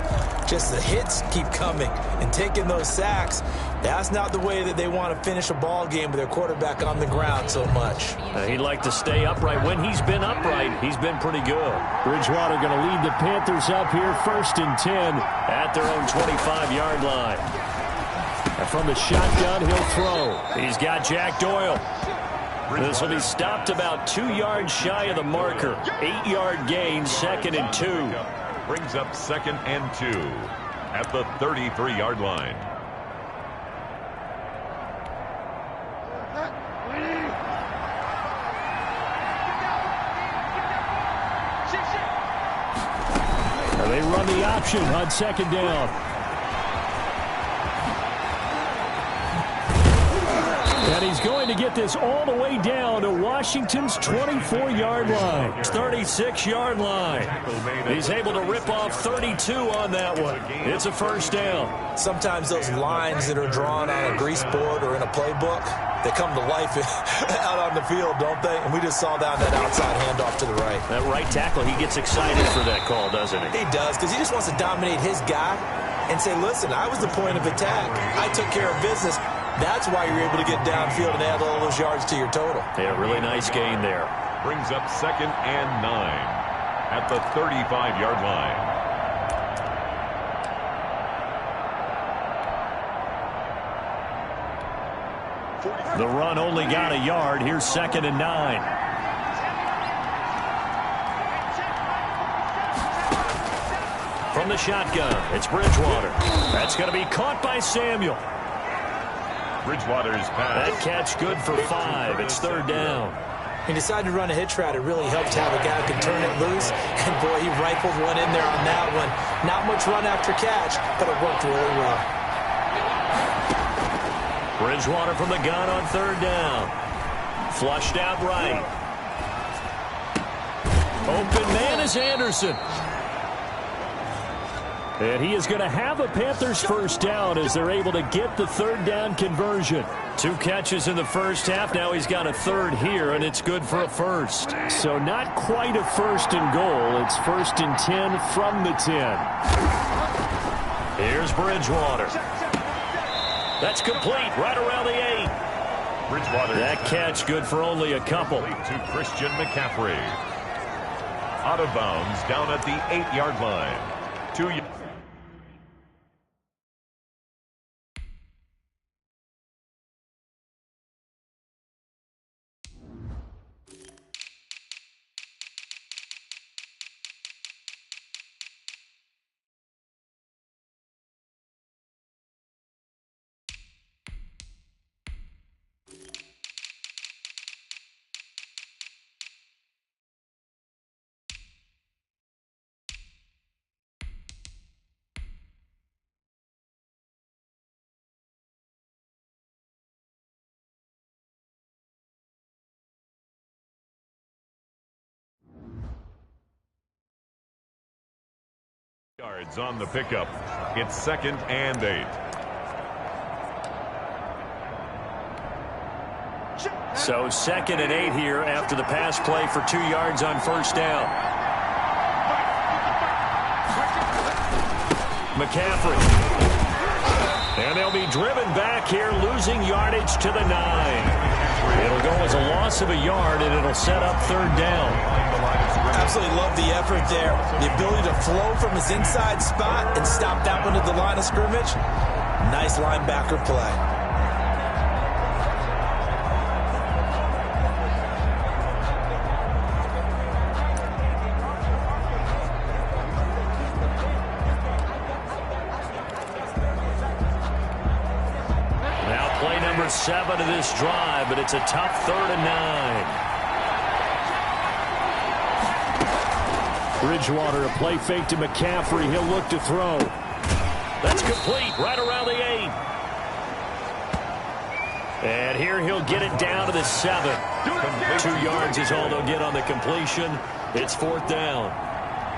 Just the hits keep coming and taking those sacks. That's not the way that they want to finish a ball game with their quarterback on the ground so much. He'd like to stay upright. When he's been upright, he's been pretty good. Bridgewater going to lead the Panthers up here, 1st and 10 at their own 25-yard line. And from the shotgun, he'll throw. He's got Jack Doyle. This will be stopped about 2 yards shy of the marker. 8-yard gain, 2nd and 2. Brings up 2nd and 2 at the 33-yard line. And they run the option on 2nd down. And he's going to get this all the way down to Washington's 24-yard line. 36-yard line. He's able to rip off 32 on that one. It's a 1st down. Sometimes those lines that are drawn on a grease board or in a playbook, they come to life out on the field, don't they? And we just saw down that outside handoff to the right. That right tackle, he gets excited for that call, doesn't he? He does, because he just wants to dominate his guy and say, listen, I was the point of attack. I took care of business. That's why you're able to get downfield and add all those yards to your total. Yeah, really nice gain there. Brings up 2nd and 9 at the 35-yard line. The run only got a yard. Here's 2nd and 9. From the shotgun, it's Bridgewater. That's going to be caught by Samuel. Bridgewater's pass. That catch good for 5. It's 3rd down. He decided to run a hitch route. It really helped to have a guy who can turn it loose. And, boy, he rifled one in there on that one. Not much run after catch, but it worked really well. Bridgewater from the gun on 3rd down. Flushed out right. Open man is Anderson. And he is going to have a Panthers 1st down as they're able to get the 3rd down conversion. 2 catches in the first half. Now he's got a 3rd here, and it's good for a 1st. So not quite a 1st and goal. It's 1st and 10 from the 10. Here's Bridgewater. That's complete right around the 8. Bridgewater. That catch good for only a couple. To Christian McCaffrey. Out of bounds down at the 8-yard line. 2 Yards on the pickup. It's 2nd and 8. So 2nd and 8 here after the pass play for 2 yards on first down. McCaffrey. And they'll be driven back here, losing yardage to the 9. It'll go as a loss of a yard, and it'll set up 3rd down. Absolutely love the effort there. The ability to flow from his inside spot and stop that one at the line of scrimmage. Nice linebacker play. Play number 7 of this drive, but it's a tough 3rd and 9. Bridgewater, a play fake to McCaffrey. He'll look to throw. That's complete right around the 8. And here he'll get it down to the 7. 2 yards is all they'll get on the completion. It's 4th down.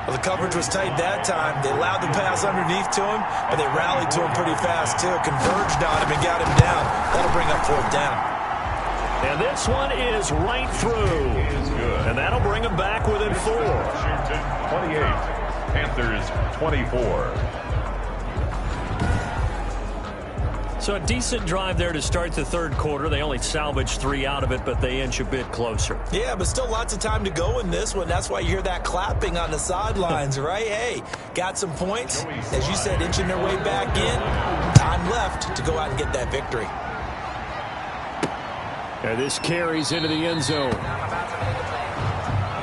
Well, the coverage was tight that time. They allowed the pass underneath to him, but they rallied to him pretty fast, too. Converged on him and got him down. That'll bring up 4th down. And this one is right through. And that'll bring him back within 4. Washington 28, Panthers 24. So a decent drive there to start the 3rd quarter. They only salvaged 3 out of it, but they inch a bit closer. Yeah, but still lots of time to go in this one. That's why you hear that clapping on the sidelines, right? Hey, got some points. As you said, inching their way back in. Time left to go out and get that victory. And this carries into the end zone.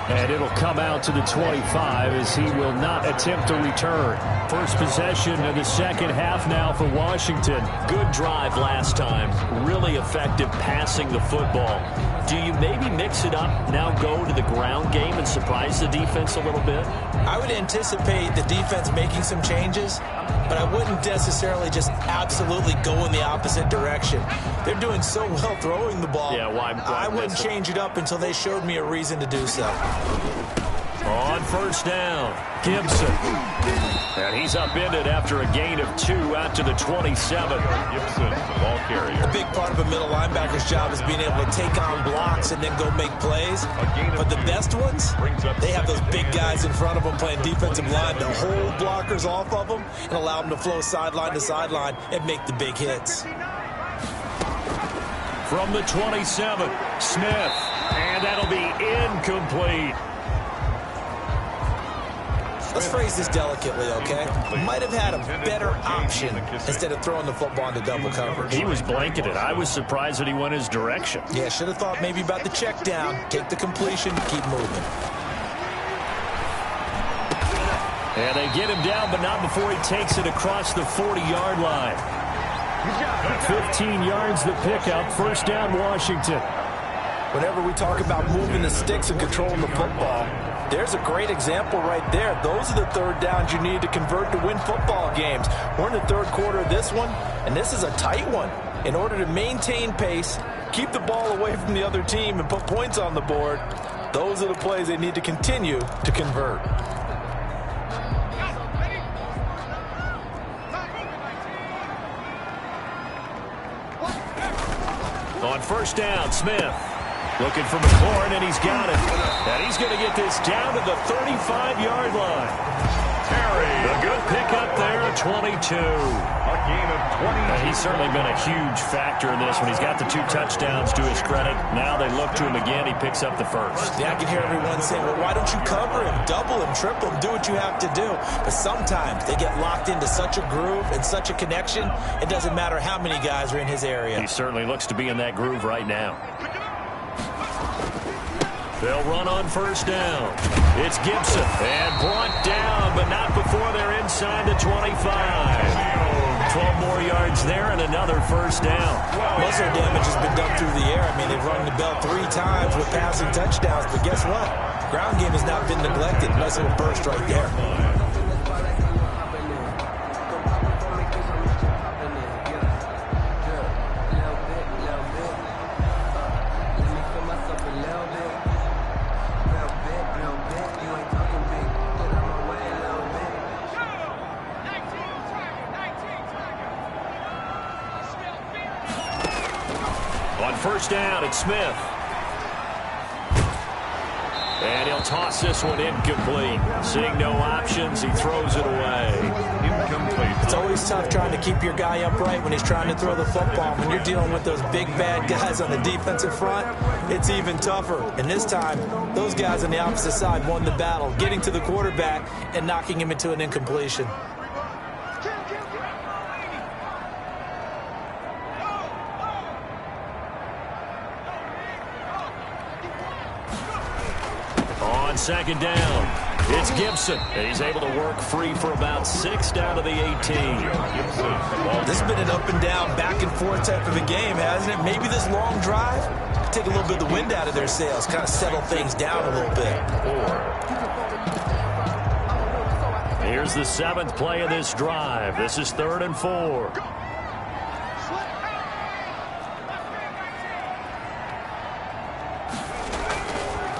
And it'll come out to the 25 as he will not attempt to return. First possession of the 2nd half now for Washington. Good drive last time. Really effective passing the football. Do you maybe mix it up, now go to the ground game and surprise the defense a little bit? I would anticipate the defense making some changes, but I wouldn't necessarily just absolutely go in the opposite direction. They're doing so well throwing the ball. Yeah, why I wouldn't change it up until they showed me a reason to do so. On first down, Gibson. And he's upended after a gain of 2 out to the 27. Gibson, the ball carrier. A big part of a middle linebacker's job is being able to take on blocks and then go make plays. But the best ones, they have those big guys in front of them playing defensive line to hold blockers off of them and allow them to flow sideline to sideline and make the big hits. From the 27, Smith. And that'll be incomplete. Let's phrase this delicately, okay? Might have had a better option instead of throwing the football into double coverage. He was blanketed. I was surprised that he went his direction. Yeah, should have thought maybe about the check down, take the completion, keep moving. And they get him down, but not before he takes it across the 40-yard line. 15 yards the pickup. First down, Washington. Whenever we talk about moving the sticks and controlling the football, there's a great example right there. Those are the 3rd downs you need to convert to win football games. We're in the 3rd quarter of this one, and this is a tight one. In order to maintain pace, keep the ball away from the other team, and put points on the board, those are the plays they need to continue to convert. On first down, Smith. Looking for McLaurin, and he's got it. And he's going to get this down to the 35-yard line. Terry. A good pickup there at 22. A gain of 20. And he's certainly been a huge factor in this one. He's got the 2 touchdowns to his credit. Now they look to him again. He picks up the first. Yeah, I can hear everyone saying, well, why don't you cover him, double him, triple him, do what you have to do. But sometimes they get locked into such a groove and such a connection, it doesn't matter how many guys are in his area. He certainly looks to be in that groove right now. They'll run on first down. It's Gibson. And brought down, but not before they're inside the 25. 12 more yards there and another first down. Most of their damage has been done through the air. I mean, they've rung the bell 3 times with passing touchdowns. But guess what? Ground game has not been neglected. Nice little burst right there. first down. It's Smith. And he'll toss this one incomplete. Seeing no options, he throws it away. Incomplete. It's always tough trying to keep your guy upright when he's trying to throw the football. When you're dealing with those big, bad guys on the defensive front, it's even tougher. And this time, those guys on the opposite side won the battle, getting to the quarterback and knocking him into an incompletion. On second down, it's Gibson. And he's able to work free for about 6 down to the 18. This has been an up and down, back and forth type of a game, hasn't it? Maybe this long drive could take a little bit of the wind out of their sails, kind of settle things down a little bit. Here's the 7th play of this drive. This is 3rd and 4.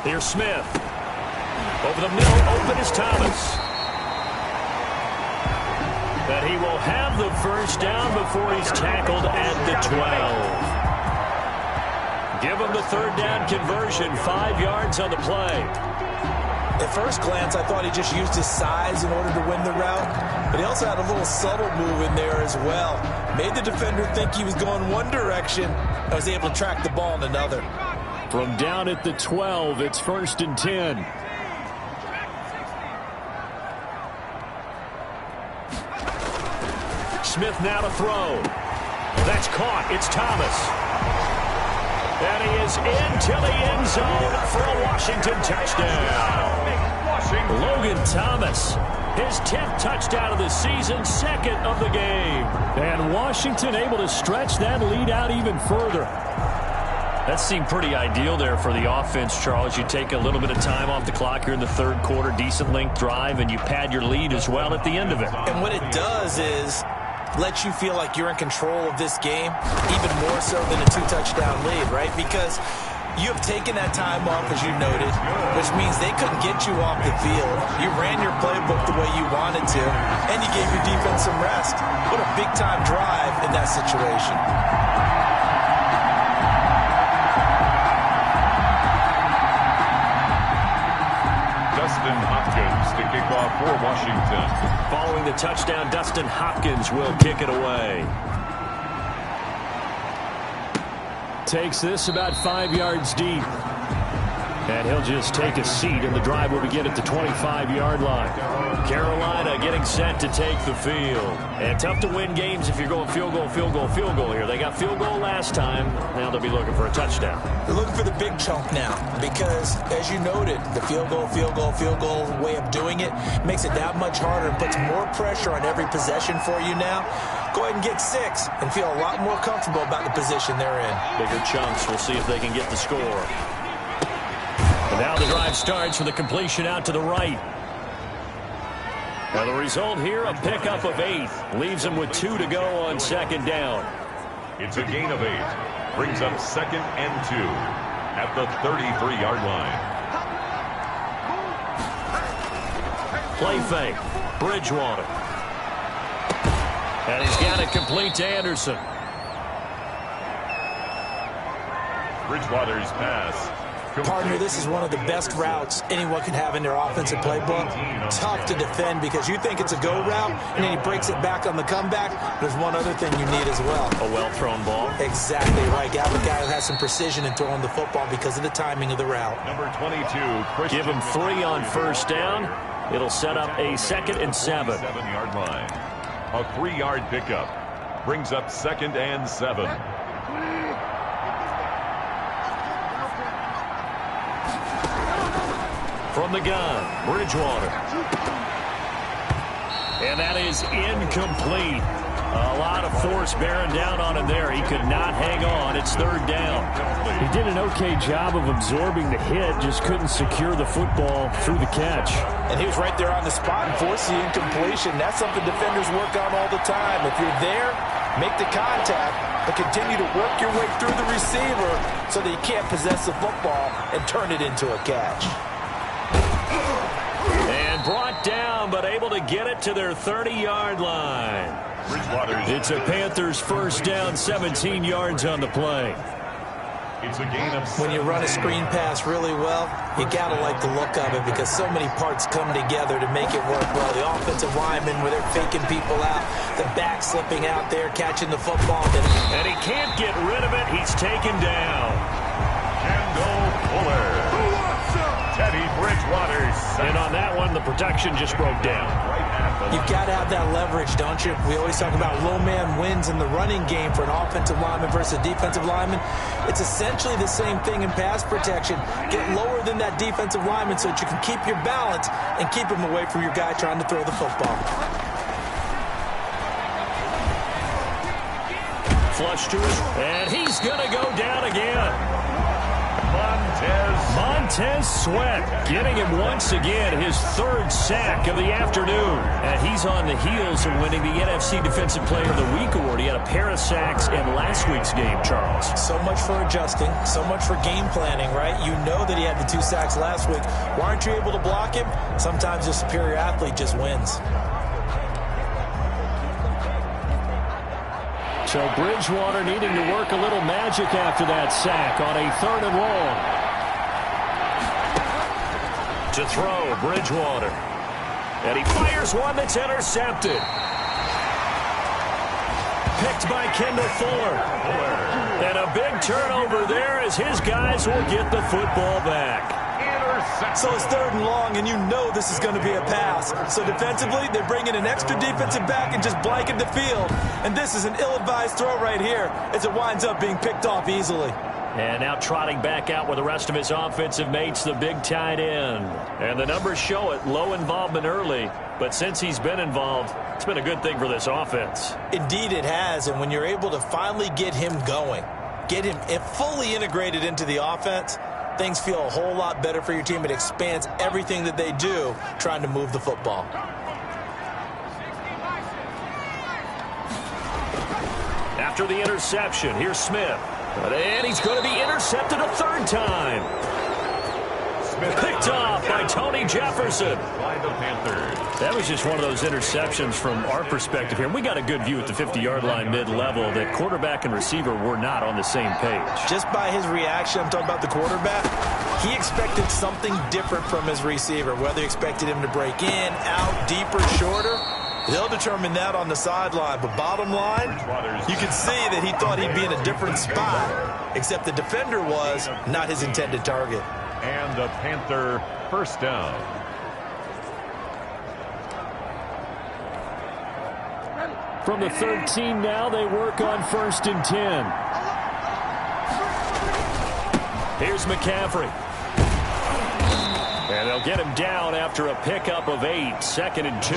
Here's Smith. Over the middle, open is Thomas. But he will have the first down before he's tackled at the 12. Give him the 3rd down conversion, 5 yards on the play. At first glance, I thought he just used his size in order to win the route, but he also had a little subtle move in there as well. Made the defender think he was going one direction and was able to track the ball in another. From down at the 12, it's 1st and 10. Smith now to throw. That's caught. It's Thomas. And he is into the end zone for a Washington touchdown. Logan Thomas, his 10th touchdown of the season, 2nd of the game. And Washington able to stretch that lead out even further. That seemed pretty ideal there for the offense, Charles. You take a little bit of time off the clock here in the 3rd quarter, decent length drive, and you pad your lead as well at the end of it. And what it does is let you feel like you're in control of this game, even more so than a 2-touchdown lead, right? Because you have taken that time off, as you noted, which means they couldn't get you off the field. You ran your playbook the way you wanted to, and you gave your defense some rest. What a big-time drive in that situation. Dustin Hopkins to kick off for Washington. Following the touchdown, Dustin Hopkins will kick it away. Takes this about 5 yards deep. And he'll just take a seat, and the drive will begin at the 25-yard line. Carolina getting set to take the field. And tough to win games if you're going field goal, field goal, field goal here. They got field goal last time. Now they'll be looking for a touchdown. They're looking for the big chunk now because, as you noted, the field goal way of doing it makes it that much harder and puts more pressure on every possession for you now. Go ahead and get 6 and feel a lot more comfortable about the position they're in. Bigger chunks. We'll see if they can get the score. And now the drive starts with a completion out to the right. Now the result here, a pickup of 8. Leaves them with 2 to go on 2nd down. It's a gain of 8. Brings up 2nd and 2 at the 33-yard line. Play fake. Bridgewater. And he's got it complete to Anderson. Bridgewater's pass. Partner, this is one of the best routes anyone can have in their offensive playbook. Tough to defend because you think it's a go route, and then he breaks it back on the comeback. There's one other thing you need as well. A well-thrown ball. Exactly right. Got a guy who has some precision in throwing the football because of the timing of the route. Number 22, Christian. Give him 3 on first down. It'll set up a 2nd and 7. 7-yard line. A 3-yard pickup. Brings up 2nd and 7. From the gun, Bridgewater. And that is incomplete. A lot of force bearing down on him there. He could not hang on. It's 3rd down. He did an okay job of absorbing the hit, just couldn't secure the football through the catch. And he was right there on the spot and forced the incompletion. That's something defenders work on all the time. If you're there, make the contact, but continue to work your way through the receiver so that you can't possess the football and turn it into a catch. And brought down, but able to get it to their 30-yard line. It's a Panthers first down, 17 yards on the play. It's a gain of 7. When you run a screen pass really well, you got to like the look of it because so many parts come together to make it work well. The offensive linemen, where they're faking people out, the back slipping out there, catching the football. And he can't get rid of it. He's taken down. Kendall Fuller. Teddy Bridgewater. And on that one, the protection just broke down. You've got to have that leverage, don't you? We always talk about low man wins in the running game for an offensive lineman versus a defensive lineman. It's essentially the same thing in pass protection. Get lower than that defensive lineman so that you can keep your balance and keep him away from your guy trying to throw the football. Flush to it, and he's going to go down again. Montez Sweat getting him once again his 3rd sack of the afternoon. And he's on the heels of winning the NFC Defensive Player of the Week award. He had a pair of sacks in last week's game, Charles. So much for adjusting, so much for game planning, right? You know that he had the 2 sacks last week. Why aren't you able to block him? Sometimes the superior athlete just wins. So Bridgewater needing to work a little magic after that sack on a 3rd and long. To throw, Bridgewater. And he fires one that's intercepted. Picked by Kendall Fuller. And a big turnover there as his guys will get the football back. So it's 3rd and long, and you know this is going to be a pass. So defensively, they bring in an extra defensive back and just blanket the field. And this is an ill-advised throw right here as it winds up being picked off easily. And now trotting back out with the rest of his offensive mates, the big tight end. And the numbers show it, low involvement early. But since he's been involved, it's been a good thing for this offense. Indeed it has, and when you're able to finally get him going, get him fully integrated into the offense, things feel a whole lot better for your team. It expands everything that they do trying to move the football. After the interception, here's Smith. And he's going to be intercepted a 3rd time. Picked off by Tony Jefferson. By the Panthers. That was just one of those interceptions from our perspective here. We got a good view at the 50-yard line mid-level that quarterback and receiver were not on the same page. Just by his reaction, I'm talking about the quarterback, he expected something different from his receiver, whether he expected him to break in, out, deeper, shorter. They'll determine that on the sideline. But bottom line, you can see that he thought he'd be in a different spot, except the defender was not his intended target. And a Panther 1st down. From the 13 now, they work on 1st and 10. Here's McCaffrey. And they'll get him down after a pickup of 8. 2nd and 2.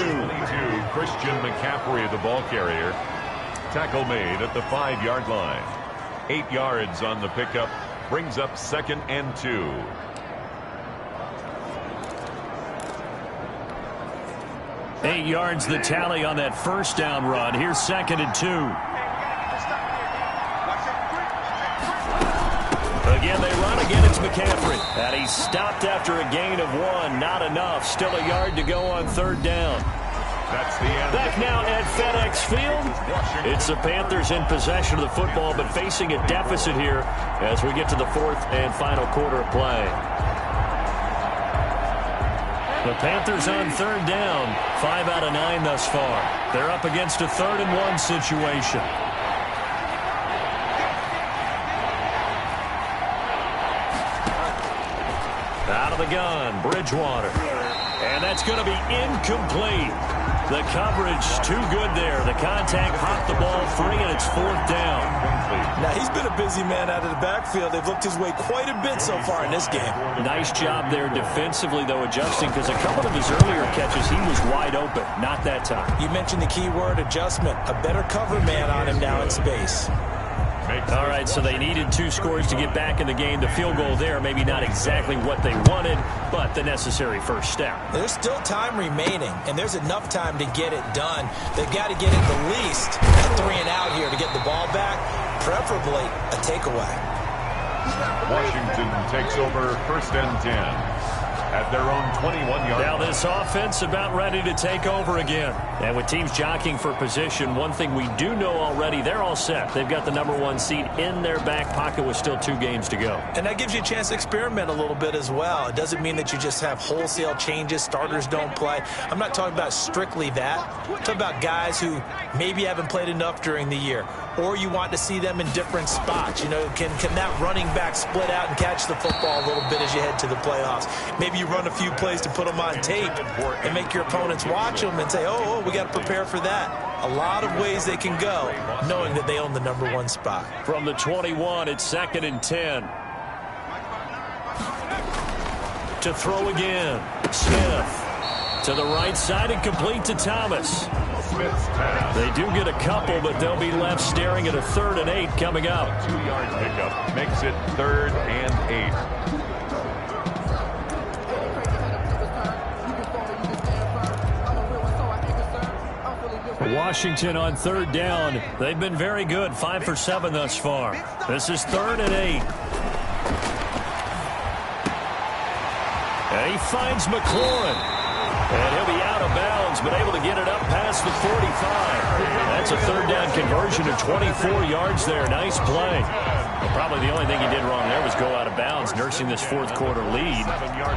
Christian McCaffrey, the ball carrier. Tackle made at the 5-yard line. 8 yards on the pickup. Brings up 2nd and 2. Eight yards the tally on that 1st down run. Here's 2nd and 2. Again, they run. Again, it's McCaffrey. And he's stopped after a gain of 1. Not enough. Still a yard to go on 3rd down. That's the end. Back now at FedEx Field. It's the Panthers in possession of the football, but facing a deficit here as we get to the 4th and final quarter of play. The Panthers on 3rd down. 5 out of 9 thus far. They're up against a 3rd and 1 situation. Out of the gun, Bridgewater. And that's going to be incomplete. The coverage too good there. The contact popped the ball free, and it's 4th down. Now, he's been a busy man out of the backfield. They've looked his way quite a bit so far in this game. Nice job there defensively, though, adjusting, because a couple of his earlier catches, he was wide open. Not that time. You mentioned the key word, adjustment. A better cover man on him now in space. All right, so they needed 2 scores to get back in the game. The field goal there, maybe not exactly what they wanted, but the necessary first step. There's still time remaining, and there's enough time to get it done. They've got to get at the least a 3 and out here to get the ball back, preferably a takeaway. Washington takes over 1st and 10. at their own 21-yard Now line. this offense about ready to take over again. And with teams jockeying for position, one thing we do know already, they're all set. They've got the #1 seed in their back pocket with still 2 games to go. And that gives you a chance to experiment a little bit as well. It doesn't mean that you just have wholesale changes, starters don't play. I'm not talking about strictly that. I'm talking about guys who maybe haven't played enough during the year, or you want to see them in different spots. You know, can that running back split out and catch the football a little bit as you head to the playoffs? Maybe you run a few plays to put them on tape and make your opponents watch them and say, oh, we got to prepare for that. A lot of ways they can go, knowing that they own the #1 spot. From the 21, it's 2nd and 10. To throw again. Smith to the right side and complete to Thomas. Smith's pass. They do get a couple, but they'll be left staring at a 3rd and 8 coming up. 2-yard pickup makes it 3rd and 8. Washington on 3rd down. They've been very good, 5 for 7 thus far. This is 3rd and 8. And he finds McLaurin. And he'll be out of bounds, but able to get it up past the 45. That's a 3rd down conversion of 24 yards there. Nice play. Well, probably the only thing he did wrong there was go out of bounds, nursing this 4th quarter lead.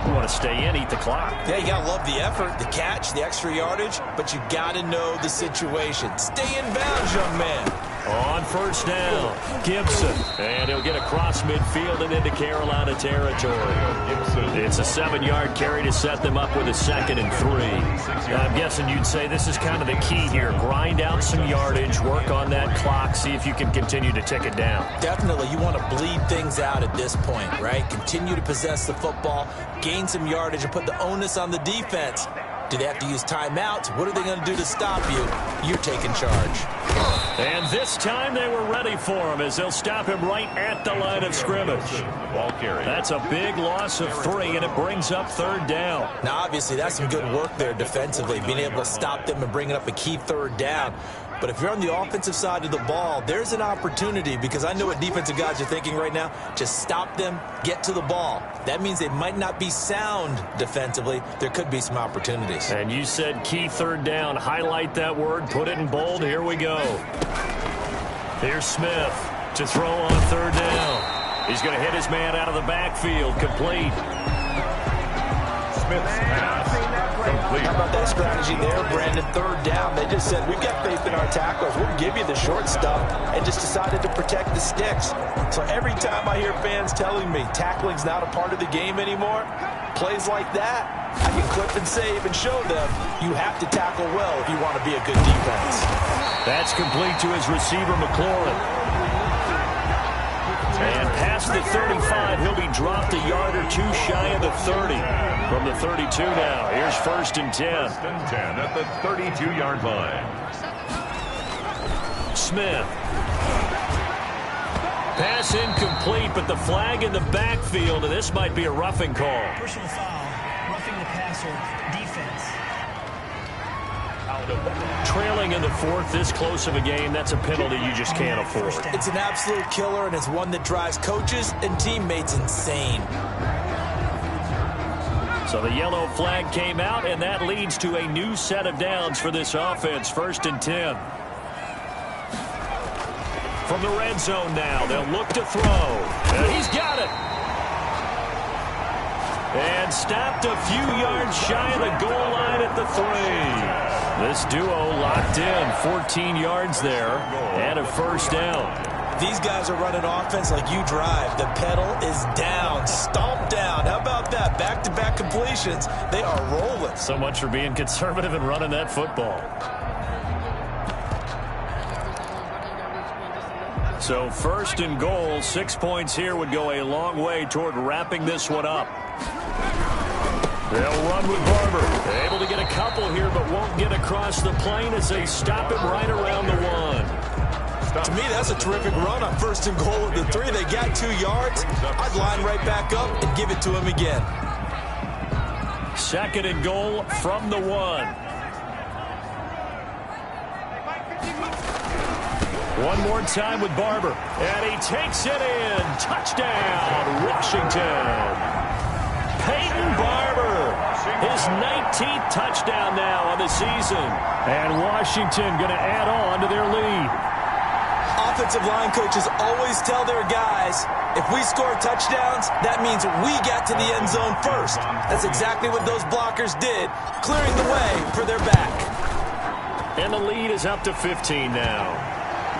You want to stay in, eat the clock. Yeah, you got to love the effort, the catch, the extra yardage, but you got to know the situation. Stay in bounds, young man. On 1st down, Gibson. And he'll get across midfield and into Carolina territory. It's a 7-yard carry to set them up with a 2nd and 3. Now, I'm guessing you'd say this is kind of the key here. Grind out some yardage, work on that clock, see if you can continue to tick it down. Definitely, you want to bleed things out at this point, right? Continue to possess the football, gain some yardage, and put the onus on the defense. Do they have to use timeouts? What are they going to do to stop you? You're taking charge. And this time they were ready for him as they'll stop him right at the line of scrimmage. Ball carry. That's a big loss of 3, and it brings up 3rd down. Now, obviously, that's some good work there defensively, being able to stop them and bringing up a key 3rd down. But if you're on the offensive side of the ball, there's an opportunity, because I know what defensive guys are thinking right now. Just stop them, get to the ball. That means they might not be sound defensively. There could be some opportunities. And you said key 3rd down. Highlight that word, put it in bold. Here we go. Here's Smith to throw on 3rd down. He's going to hit his man out of the backfield. Complete. Smith's pass. Complete. How about that strategy there, Brandon? 3rd down. They just said, we've got faith in our tacklers. We'll give you the short stuff, and just decided to protect the sticks. So every time I hear fans telling me tackling's not a part of the game anymore, plays like that, I can clip and save and show them you have to tackle well if you want to be a good defense. That's complete to his receiver, McLaurin. And past the 35, he'll be dropped a yard or 2 shy of the 30. From the 32 now, here's 1st and 10. 1st and 10 at the 32-yard line. Smith. Pass incomplete, but the flag in the backfield, and this might be a roughing call. Personal foul, roughing the passer, defense. Trailing in the 4th, this close of a game, that's a penalty you just can't afford. It's an absolute killer, and it's one that drives coaches and teammates insane. So the yellow flag came out, and that leads to a new set of downs for this offense. 1st and 10. From the red zone now, they'll look to throw. And he's got it. And stopped a few yards shy of the goal line at the 3. This duo locked in, 14 yards there, and a 1st down. These guys are running offense like you drive. The pedal is down, stomped down. How about that? Back-to-back completions. They are rolling. So much for being conservative and running that football. So 1st and goal, 6 points here would go a long way toward wrapping this one up. They'll run with Barber. They're able to get a couple here, but won't get across the plane as they stop him right around the 1. To me, that's a terrific run on 1st and goal at the 3. They got 2 yards. I'd line right back up and give it to him again. 2nd and goal from the 1. One more time with Barber. And he takes it in. Touchdown, Washington. Peyton Barber his 19th touchdown now on the season. And Washington going to add on to their lead. Offensive line coaches always tell their guys, if we score touchdowns, that means we got to the end zone first. That's exactly what those blockers did, clearing the way for their back. And the lead is up to 15 now.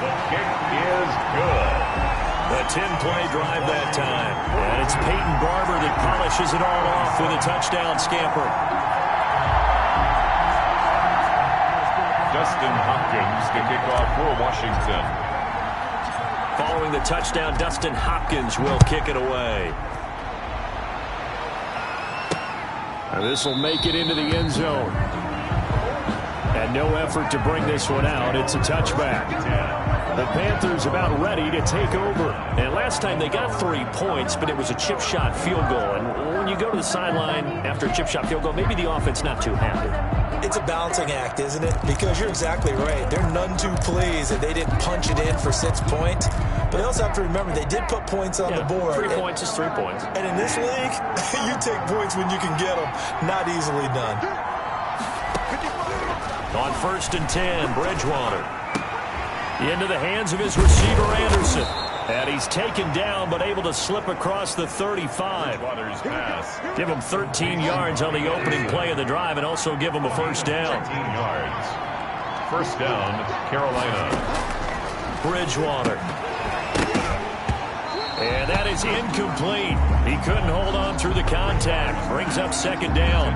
The kick is good. A 10-play drive that time. And it's Peyton Barber that polishes it all off with a touchdown scamper. Dustin Hopkins to kick off for Washington. Following the touchdown, Dustin Hopkins will kick it away. And this will make it into the end zone. And no effort to bring this one out. It's a touchback. The Panthers about ready to take over. And last time they got 3 points, but it was a chip shot field goal. And when you go to the sideline after a chip shot field goal, maybe the offense not too happy. It's a balancing act, isn't it? Because you're exactly right. They're none too pleased that they didn't punch it in for 6 points. But they also have to remember they did put points on the board. 3 points is 3 points. And in this league, you take points when you can get them. Not easily done. On 1st and 10, Bridgewater. Into the hands of his receiver, Anderson. And he's taken down, but able to slip across the 35. Give him 13 yards on the opening play of the drive and also give him a first down. 13 yards. First down, Carolina. Bridgewater. And that is incomplete. He couldn't hold on through the contact. Brings up second down.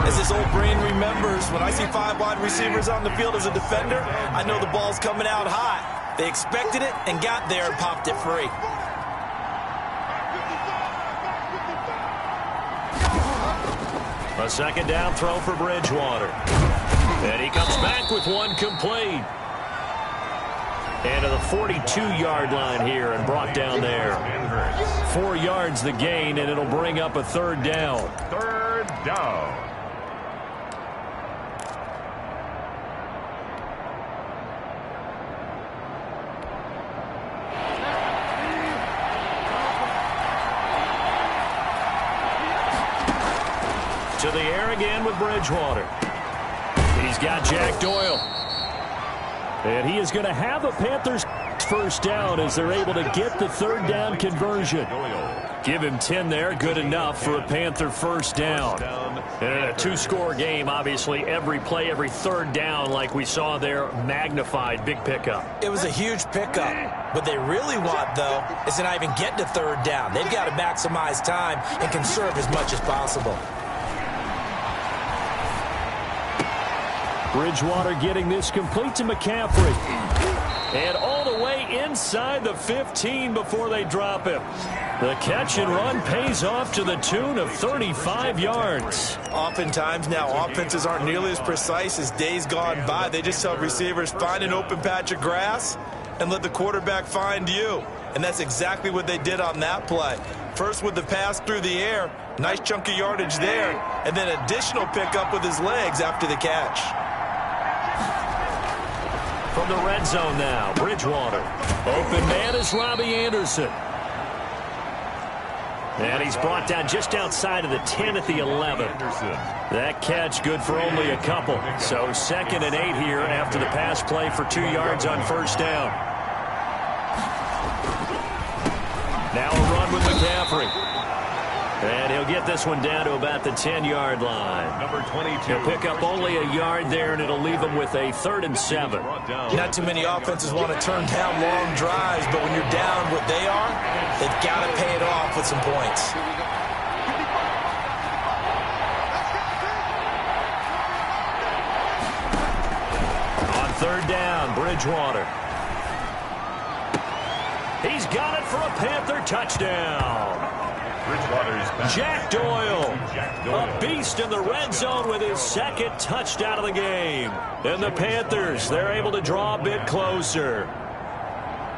As this old brain remembers, when I see 5 wide receivers on the field as a defender, I know the ball's coming out hot. They expected it and got there and popped it free. A second down throw for Bridgewater. And he comes back with one complete. And to the 42-yard line here and brought down there. 4 yards the gain, and it'll bring up a third down. Third down. To the air again with Bridgewater. He's got Jack Doyle. And he is going to have a Panthers first down as they're able to get the third down conversion. Give him 10 there, good enough for a Panther first down. And in a 2-score game, obviously, every play, every third down, like we saw there, magnified, big pickup. It was a huge pickup. What they really want, though, is to not even get to third down. They've got to maximize time and conserve as much as possible. Bridgewater getting this complete to McCaffrey. And all the way inside the 15 before they drop him. The catch and run pays off to the tune of 35 yards. Oftentimes now, offenses aren't nearly as precise as days gone by. They just tell receivers, find an open patch of grass and let the quarterback find you. And that's exactly what they did on that play. First with the pass through the air, nice chunk of yardage there, and then additional pickup with his legs after the catch. From the red zone now, Bridgewater. Open man is Robbie Anderson. And he's brought down just outside of the 10 at the 11. That catch good for only a couple. So 2nd and 8 here after the pass play for 2 yards on first down. Now a run with McCaffrey. And he'll get this one down to about the 10-yard line. Number 22. He'll pick up only a yard there, and it'll leave him with a 3rd and 7. Not too many offenses want to turn down long drives, but when you're down what they are, they've got to pay it off with some points. On 3rd down, Bridgewater. He's got it for a Panther touchdown. Jack Doyle, a beast in the red zone with his 2nd touchdown of the game. And the Panthers, they're able to draw a bit closer.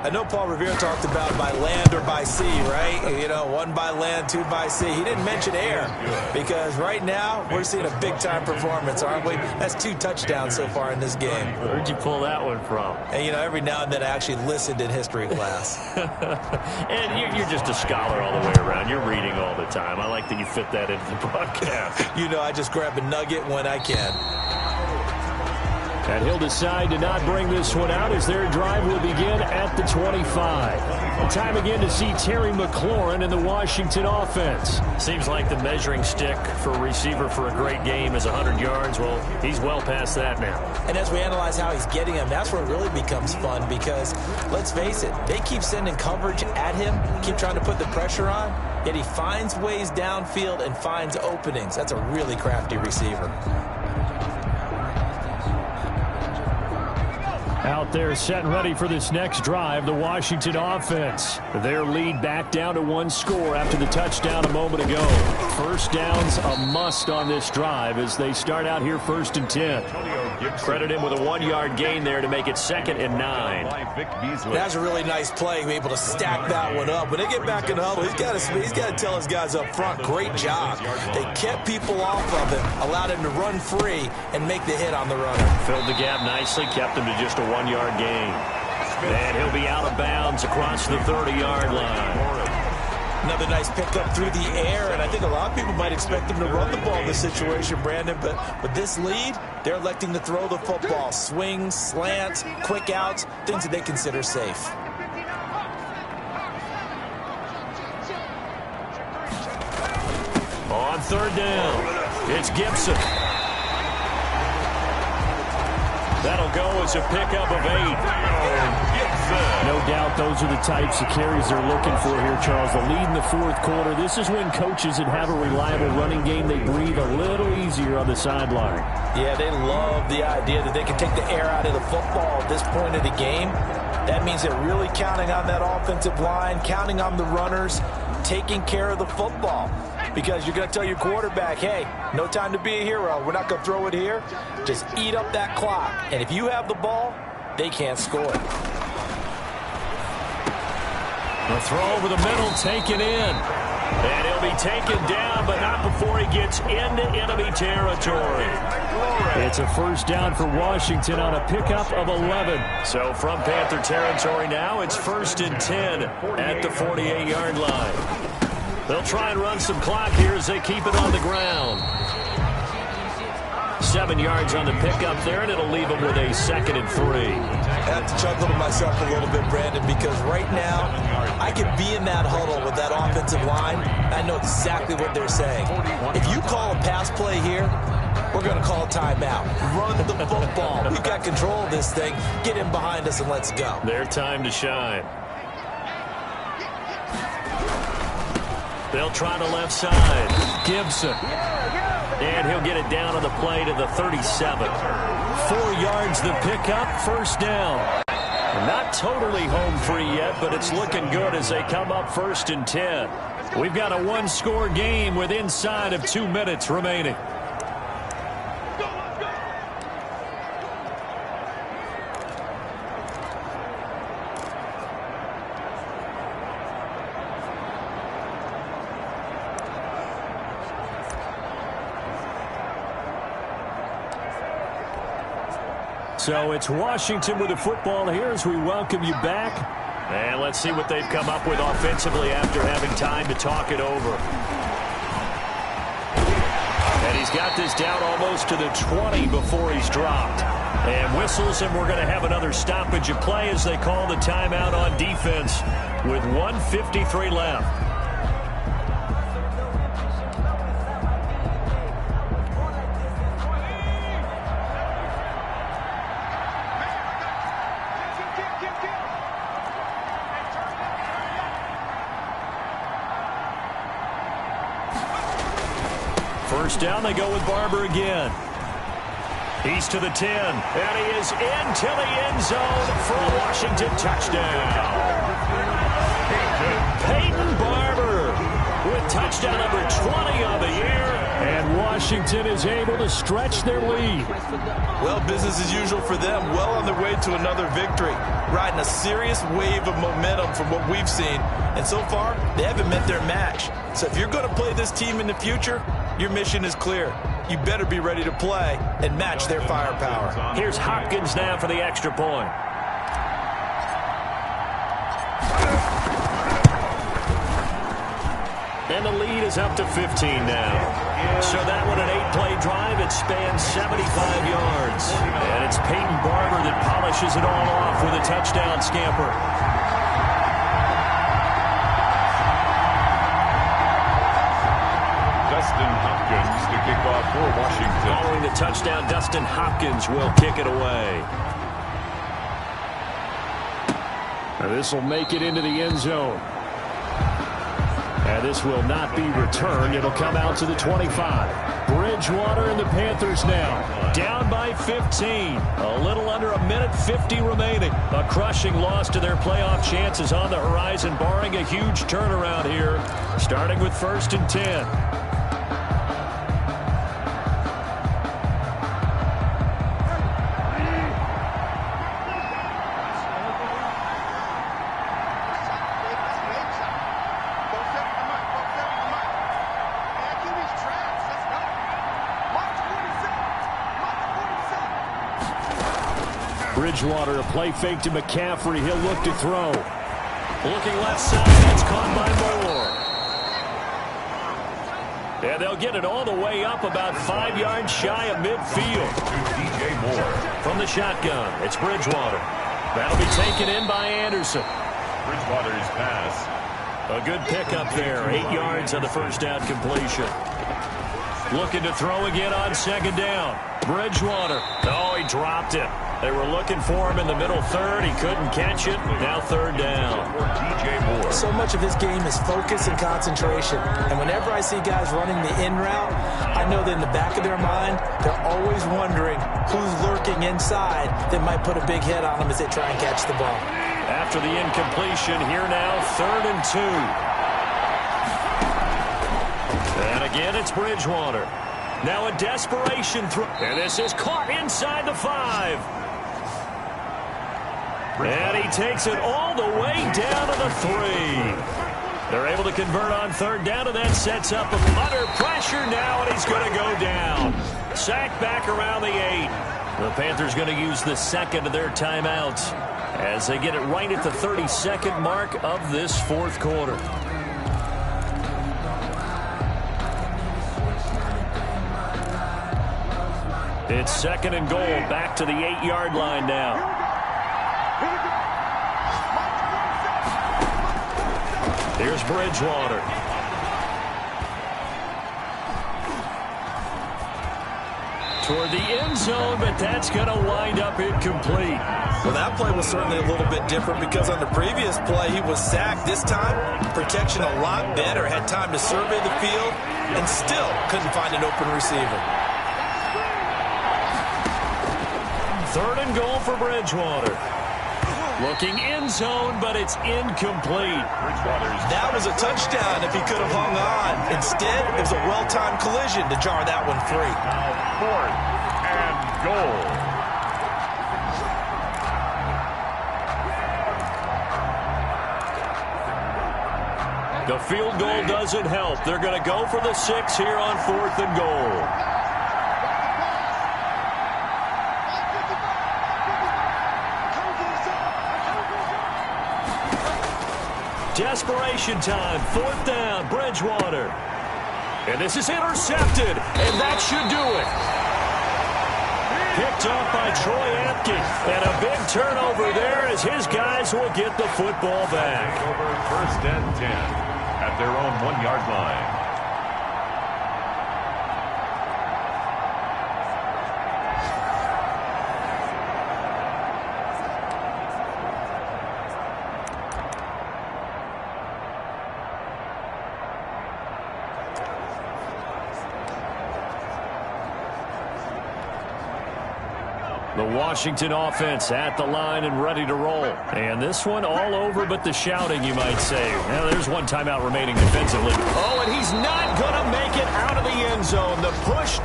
I know Paul Revere talked about by land or by sea, right? You know, 1 by land, 2 by sea. He didn't mention air because right now we're seeing a big-time performance, aren't we? That's 2 touchdowns so far in this game. Where'd you pull that one from? And, you know, every now and then I actually listened in history class. And you're just a scholar all the way around. You're reading all the time. I like that you fit that into the broadcast. You know, I just grab a nugget when I can. And he'll decide to not bring this one out as their drive will begin at the 25. Time again to see Terry McLaurin in the Washington offense. Seems like the measuring stick for a receiver for a great game is 100 yards. Well, he's well past that now. And as we analyze how he's getting them, that's where it really becomes fun because, let's face it, they keep sending coverage at him, keep trying to put the pressure on, yet he finds ways downfield and finds openings. That's a really crafty receiver. Out there set and ready for this next drive, the Washington offense. Their lead back down to 1 score after the touchdown a moment ago. First down's a must on this drive as they start out here 1st and 10. Credit him with a 1-yard gain there to make it 2nd and 9. That's a really nice play, be able to stack that one up. When they get back in the huddle, he's got to tell his guys up front, great job. They kept people off of him, allowed him to run free and make the hit on the runner. Filled the gap nicely, kept him to just a 1-yard gain. And he'll be out of bounds across the 30-yard line. Another nice pickup through the air, and I think a lot of people might expect them to run the ball in this situation, Brandon, but with this lead, they're electing to throw the football. Swings, slants, quick outs, things that they consider safe. On 3rd down, it's Gibson. That'll go as a pickup of 8. No doubt those are the types of carries they're looking for here, Charles. The lead in the 4th quarter. This is when coaches that have a reliable running game, they breathe a little easier on the sideline. Yeah, they love the idea that they can take the air out of the football at this point of the game. That means they're really counting on that offensive line, counting on the runners, taking care of the football. Because you're going to tell your quarterback, hey, no time to be a hero. We're not going to throw it here. Just eat up that clock. And if you have the ball, they can't score. The throw over the middle, taken in. And he'll be taken down, but not before he gets into enemy territory. It's a 1st down for Washington on a pickup of 11. So from Panther territory now, it's 1st and 10 at the 48-yard line. They'll try and run some clock here as they keep it on the ground. 7 yards on the pickup there, and it'll leave them with a 2nd and 3. I have to chuckle to myself a little bit, Brandon, because right now I could be in that huddle with that offensive line. I know exactly what they're saying. If you call a pass play here, we're going to call a timeout. Run the football. We've got control of this thing. Get in behind us and let's go. Their time to shine. They'll try the left side. Gibson. And he'll get it down on the play to the 37. 4 yards the pickup, 1st down. Not totally home free yet, but it's looking good as they come up 1st and 10. We've got a 1-score game with inside of 2 minutes remaining. So it's Washington with the football here as we welcome you back. And let's see what they've come up with offensively after having time to talk it over. And he's got this down almost to the 20 before he's dropped. And whistles, and we're going to have another stoppage of play as they call the timeout on defense with 1:53 left. First down, they go with Barber again. He's to the 10, and he is into the end zone for a Washington touchdown. Peyton Barber with touchdown number 20 of the year. And Washington is able to stretch their lead. Well, business as usual for them. Well on their way to another victory. Riding a serious wave of momentum from what we've seen. And so far, they haven't met their match. So if you're going to play this team in the future, your mission is clear. You better be ready to play and match their firepower. Here's Hopkins now for the extra point. And the lead is up to 15 now. So that one, an 8-play drive. It spans 75 yards. And it's Peyton Barber that polishes it all off with a touchdown scamper. Dustin Hopkins to kick off for Washington. Following the touchdown, Dustin Hopkins will kick it away. And this will make it into the end zone. And this will not be returned. It'll come out to the 25. Bridgewater and the Panthers now down by 15. A little under a minute 50 remaining. A crushing loss to their playoff chances on the horizon, barring a huge turnaround here, starting with 1st and 10. Bridgewater, a play fake to McCaffrey. He'll look to throw. Looking left side. It's caught by Moore. And they'll get it all the way up about 5 yards shy of midfield. DJ Moore. From the shotgun, it's Bridgewater. That'll be taken in by Anderson. Bridgewater's pass. A good pickup there. 8 yards on the first down completion. Looking to throw again on 2nd down. Bridgewater. Oh, he dropped it. They were looking for him in the middle third. He couldn't catch it. Now 3rd down. DJ Moore. So much of this game is focus and concentration. And whenever I see guys running the in route, I know that in the back of their mind, they're always wondering who's lurking inside that might put a big hit on them as they try and catch the ball. After the incompletion, here now 3rd and 2. And again, it's Bridgewater. Now a desperation throw. And this is caught inside the 5. And he takes it all the way down to the 3. They're able to convert on 3rd down, and that sets up under pressure now, and he's going to go down. Sacked back around the 8. The Panthers going to use the 2nd of their timeouts as they get it right at the 32nd mark of this 4th quarter. It's 2nd and goal, back to the 8-yard line now. Here's Bridgewater. Toward the end zone, but that's going to wind up incomplete. Well, that play was certainly a little bit different because on the previous play, he was sacked. This time, protection a lot better. Had time to survey the field and still couldn't find an open receiver. 3rd and goal for Bridgewater. Looking end zone, but it's incomplete. That was a touchdown if he could have hung on. Instead, it was a well-timed collision to jar that one free. 4th and goal. The field goal doesn't help. They're going to go for the 6 here on 4th and goal. Desperation time, 4th down, Bridgewater. And this is intercepted, and that should do it. Picked up by Troy Apke, and a big turnover there as his guys will get the football back. Over 1st and 10 at their own 1-yard line. The Washington offense at the line and ready to roll. And this one all over but the shouting, you might say. Now, there's one timeout remaining defensively. Oh, and he's not going to make it out of the end zone.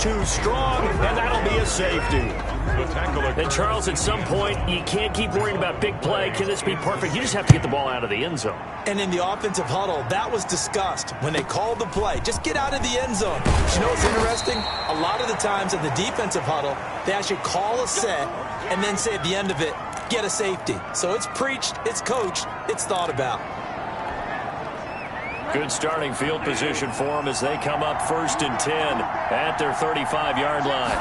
too strong, and that'll be a safety. And, Charles, at some point, you can't keep worrying about big play. Can this be perfect? You just have to get the ball out of the end zone. And in the offensive huddle, that was discussed when they called the play. Just get out of the end zone. But you know what's interesting? A lot of the times in the defensive huddle, they actually call a set and then say at the end of it, get a safety. So it's preached, it's coached, it's thought about. Good starting field position for them as they come up 1st and 10 at their 35-yard line.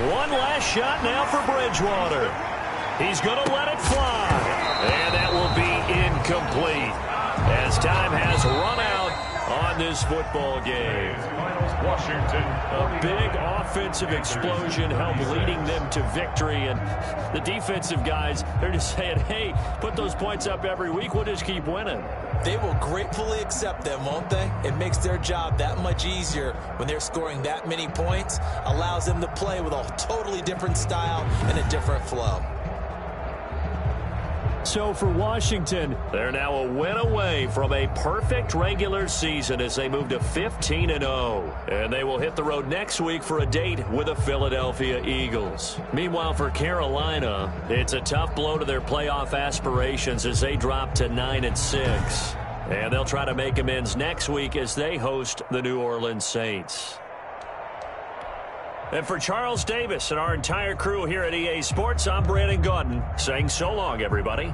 One last shot now for Bridgewater. He's going to let it fly. And that will be incomplete as time has run out on this football game. Washington. A big offensive explosion helped leading them to victory. And the defensive guys, they're just saying, hey, put those points up every week. We'll just keep winning. They will gratefully accept them, won't they? It makes their job that much easier when they're scoring that many points. Allows them to play with a totally different style and a different flow. So for Washington, they're now a win away from a perfect regular season as they move to 15-0. And they will hit the road next week for a date with the Philadelphia Eagles. Meanwhile, for Carolina, it's a tough blow to their playoff aspirations as they drop to 9-6. And they'll try to make amends next week as they host the New Orleans Saints. And for Charles Davis and our entire crew here at EA Sports, I'm Brandon Gaudin saying so long, everybody.